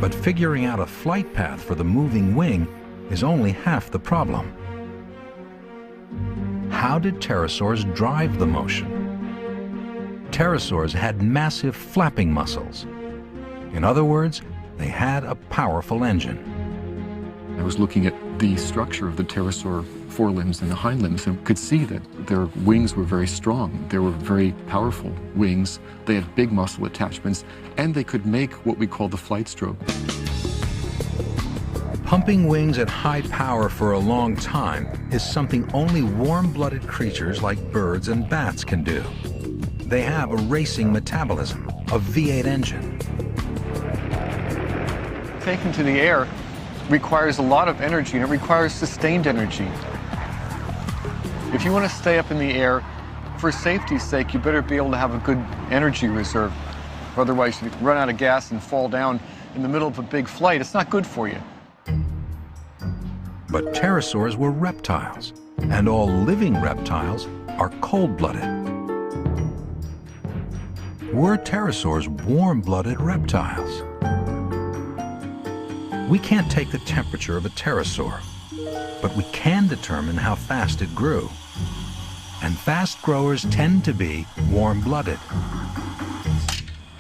But figuring out a flight path for the moving wing is only half the problem. How did pterosaurs drive the motion? Pterosaurs had massive flapping muscles. In other words, they had a powerful engine. I was looking at the structure of the pterosaur forelimbs and the hind limbs and could see that their wings were very strong. They were very powerful wings. They had big muscle attachments, and they could make what we call the flight stroke. Pumping wings at high power for a long time is something only warm-blooded creatures like birds and bats can do. They have a racing metabolism, a V8 engine. Taking to the air requires a lot of energy, and it requires sustained energy. If you want to stay up in the air, for safety's sake, you better be able to have a good energy reserve. Otherwise, you run out of gas and fall down in the middle of a big flight. It's not good for you. But pterosaurs were reptiles, and all living reptiles are cold-blooded. Were pterosaurs warm-blooded reptiles? We can't take the temperature of a pterosaur, but we can determine how fast it grew. And fast growers tend to be warm-blooded.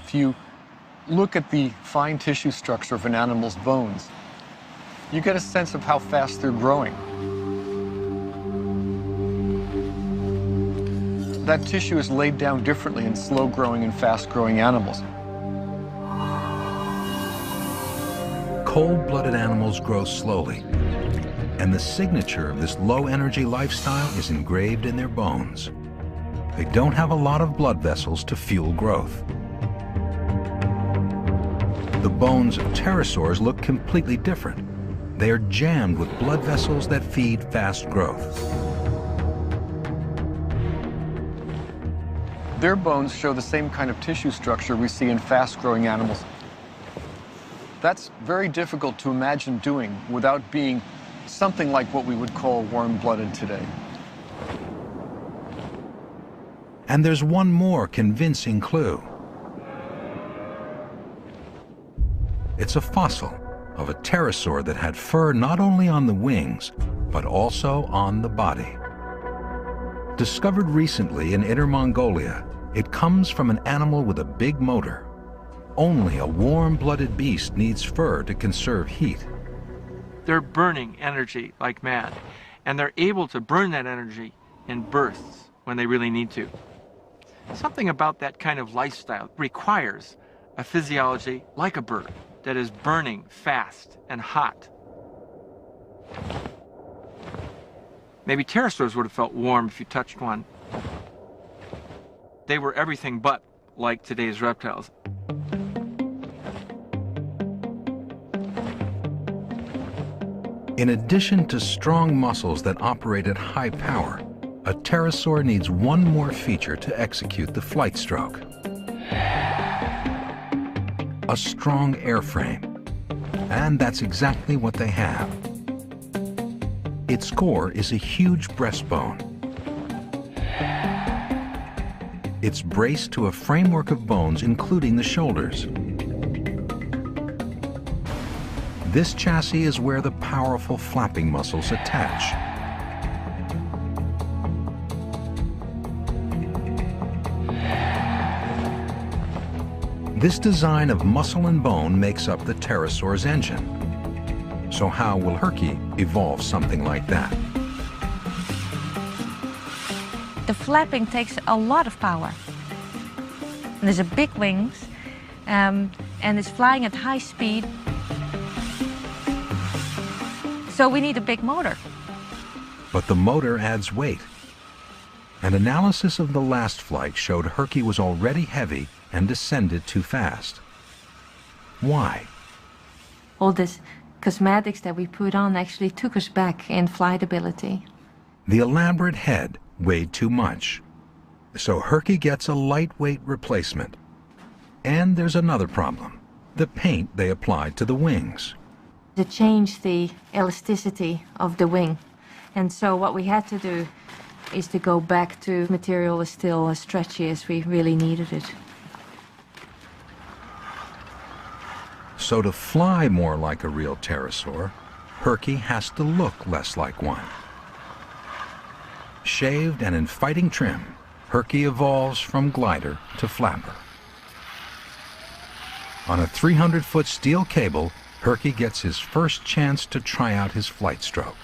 If you look at the fine tissue structure of an animal's bones, you get a sense of how fast they're growing. That tissue is laid down differently in slow-growing and fast-growing animals. Cold-blooded animals grow slowly, and the signature of this low-energy lifestyle is engraved in their bones. They don't have a lot of blood vessels to fuel growth. The bones of pterosaurs look completely different. They are jammed with blood vessels that feed fast growth. Their bones show the same kind of tissue structure we see in fast-growing animals. That's very difficult to imagine doing without being something like what we would call warm-blooded today. And there's one more convincing clue. It's a fossil of a pterosaur that had fur not only on the wings, but also on the body. Discovered recently in Inner Mongolia, it comes from an animal with a big motor. Only a warm-blooded beast needs fur to conserve heat. They're burning energy like mad, and they're able to burn that energy in bursts when they really need to. Something about that kind of lifestyle requires a physiology like a bird that is burning fast and hot. Maybe pterosaurs would have felt warm if you touched one. They were everything but like today's reptiles. In addition to strong muscles that operate at high power, a pterosaur needs one more feature to execute the flight stroke. A strong airframe. And that's exactly what they have. Its core is a huge breastbone. It's braced to a framework of bones, including the shoulders. This chassis is where the powerful flapping muscles attach. This design of muscle and bone makes up the pterosaur's engine. So how will Herky evolve something like that? The flapping takes a lot of power. There's a big wings, and it's flying at high speed. So we need a big motor. But the motor adds weight. An analysis of the last flight showed Herky was already heavy and descended too fast. Why? All this cosmetics that we put on actually took us back in flight ability. The elaborate head weighed too much. So Herky gets a lightweight replacement. And there's another problem. The paint they applied to the wings. It changed the elasticity of the wing. And so what we had to do is to go back to material is still as stretchy as we really needed it. So to fly more like a real pterosaur, Herky has to look less like one. Shaved and in fighting trim, Herky evolves from glider to flapper. On a 300-foot steel cable, Herky gets his first chance to try out his flight stroke.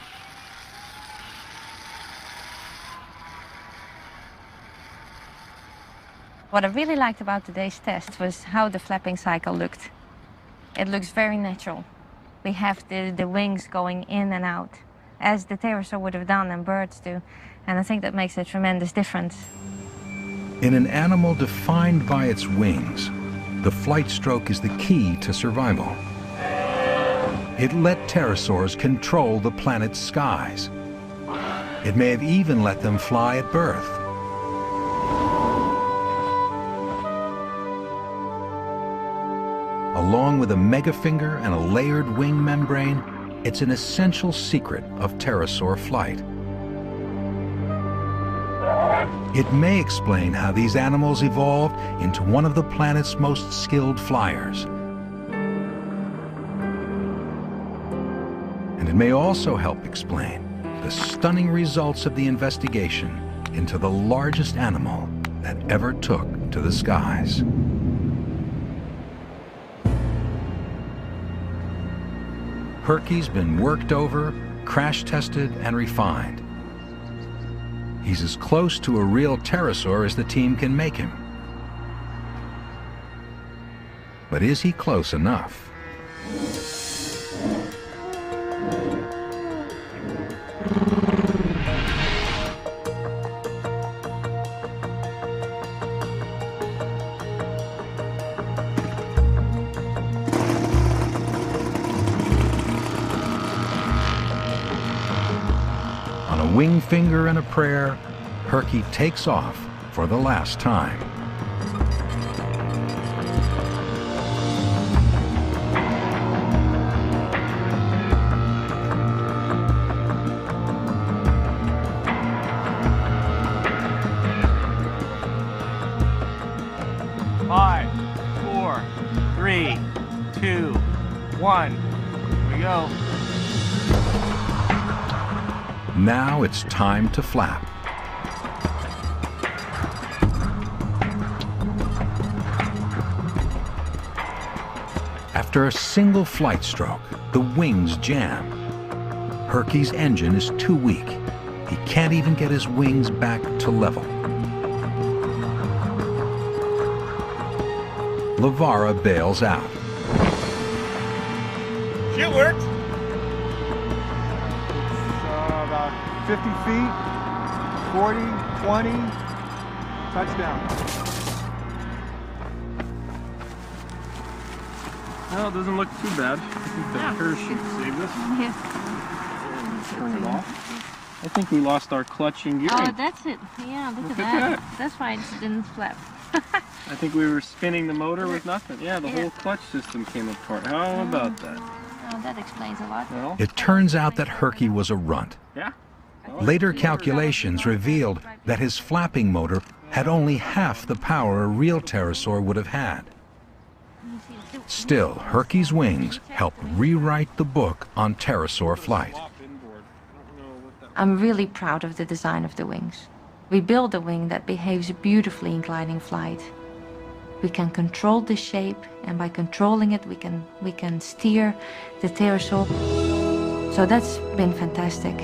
What I really liked about today's test was how the flapping cycle looked. It looks very natural. we have the wings going in and out, as the pterosaur would have done and birds do. And I think that makes a tremendous difference. In an animal defined by its wings, the flight stroke is the key to survival. It let pterosaurs control the planet's skies. It may have even let them fly at birth. Along with a megafinger and a layered wing membrane, it's an essential secret of pterosaur flight. It may explain how these animals evolved into one of the planet's most skilled flyers. And it may also help explain the stunning results of the investigation into the largest animal that ever took to the skies. Herky's been worked over, crash tested, and refined. He's as close to a real pterosaur as the team can make him. But is he close enough? Wing finger and a prayer, Herky takes off for the last time. Five, 4, 3, 2, 1. Here we go. Now it's time to flap. After a single flight stroke, the wings jam. Herky's engine is too weak. He can't even get his wings back to level. Lavara bails out. It worked. 50 feet, 40, 20, touchdown. Well, it doesn't look too bad. I think the curse should save us. Yeah. I think we lost our clutch and gearing. Oh, that's it. Yeah, look at that. That's why it didn't flap. I think we were spinning the motor with nothing. Yeah, the whole clutch system came apart. How about that? Oh, that explains a lot. Well, It turns out that Herky was a runt. yeah. Later calculations revealed that his flapping motor had only half the power a real pterosaur would have had. Still, Herky's wings help rewrite the book on pterosaur flight. I'm really proud of the design of the wings. We built a wing that behaves beautifully in gliding flight. We can control the shape, and by controlling it, we can steer the pterosaur. So that's been fantastic.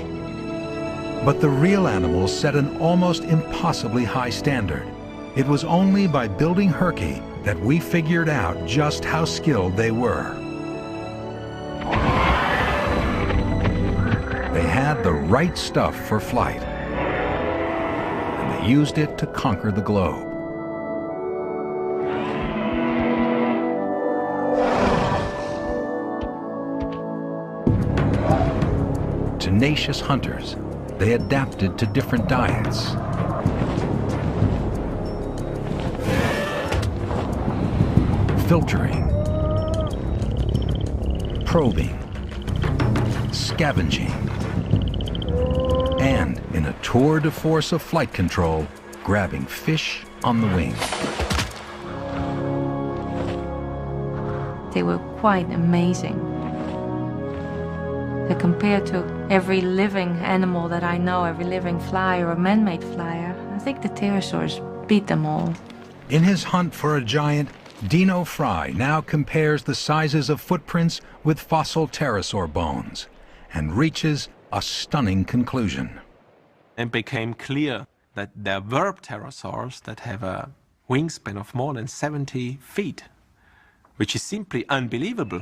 But the real animals set an almost impossibly high standard. It was only by building Herky that we figured out just how skilled they were. They had the right stuff for flight, and they used it to conquer the globe. Tenacious hunters, they adapted to different diets. Filtering, probing, scavenging, and in a tour de force of flight control, grabbing fish on the wing. They were quite amazing. Compared to every living animal that I know, every living flyer or man-made flyer, I think the pterosaurs beat them all. In his hunt for a giant, Dino Fry now compares the sizes of footprints with fossil pterosaur bones and reaches a stunning conclusion. It became clear that there were pterosaurs that have a wingspan of more than 70 feet, which is simply unbelievable.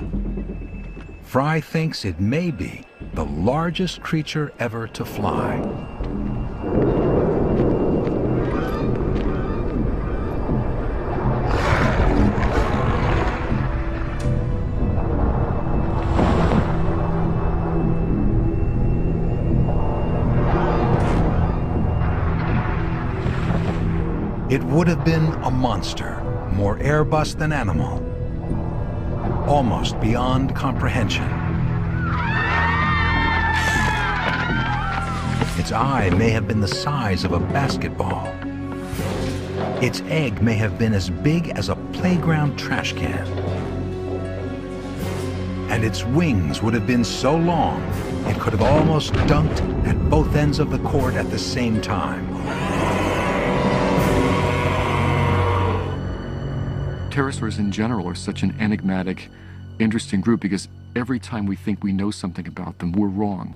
Fry thinks it may be the largest creature ever to fly. It would have been a monster, more Airbus than animal, almost beyond comprehension. Its eye may have been the size of a basketball. Its egg may have been as big as a playground trash can. And its wings would have been so long, it could have almost dunked at both ends of the court at the same time. Pterosaurs in general are such an enigmatic, interesting group because every time we think we know something about them, we're wrong.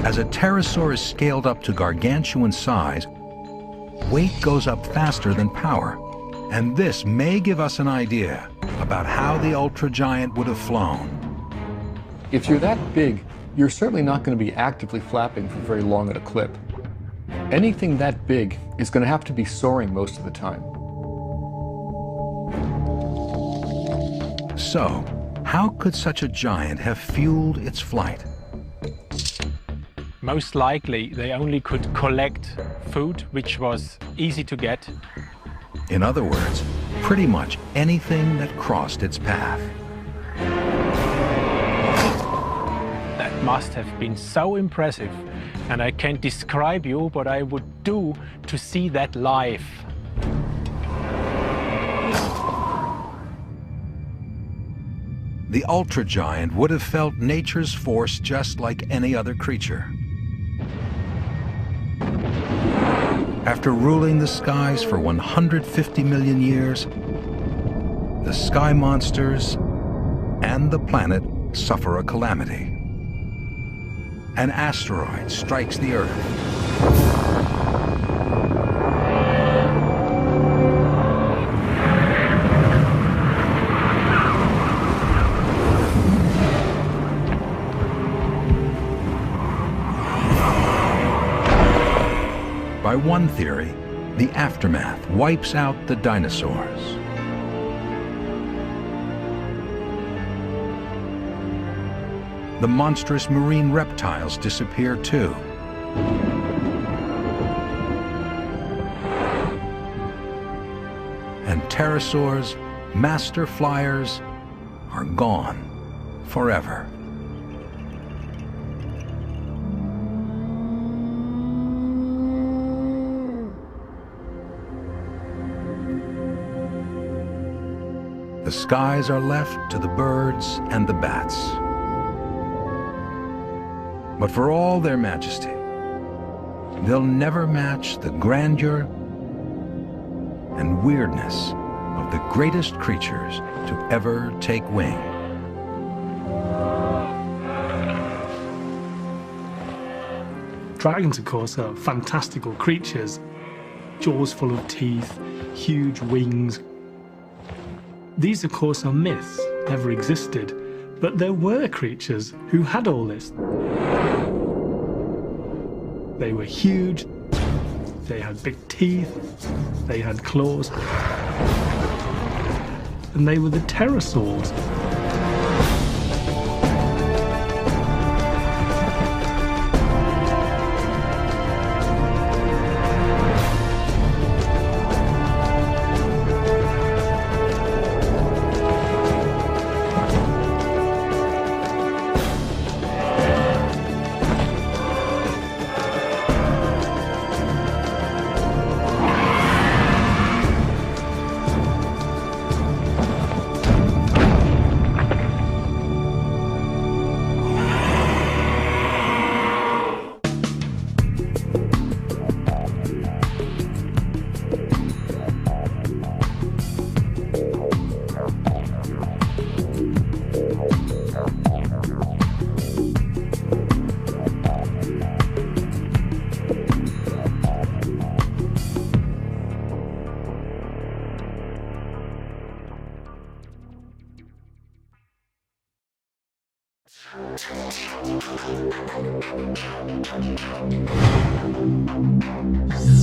As a pterosaur is scaled up to gargantuan size, weight goes up faster than power. And this may give us an idea about how the ultragiant would have flown. If you're that big, you're certainly not going to be actively flapping for very long at a clip. Anything that big is going to have to be soaring most of the time. So, how could such a giant have fueled its flight? Most likely, they only could collect food, which was easy to get. In other words, pretty much anything that crossed its path. That must have been so impressive, and I can't describe you what I would do to see that live. The ultragiant would have felt nature's force just like any other creature. After ruling the skies for 150 million years, the sky monsters and the planet suffer a calamity. An asteroid strikes the Earth. By one theory, the aftermath wipes out the dinosaurs. The monstrous marine reptiles disappear too. And pterosaurs, master flyers, are gone forever. The skies are left to the birds and the bats. But for all their majesty, they'll never match the grandeur and weirdness of the greatest creatures to ever take wing. Dragons, of course, are fantastical creatures. Jaws full of teeth, huge wings. These, of course, are myths, never existed, but there were creatures who had all this. They were huge, they had big teeth, they had claws, and they were the pterosaurs. you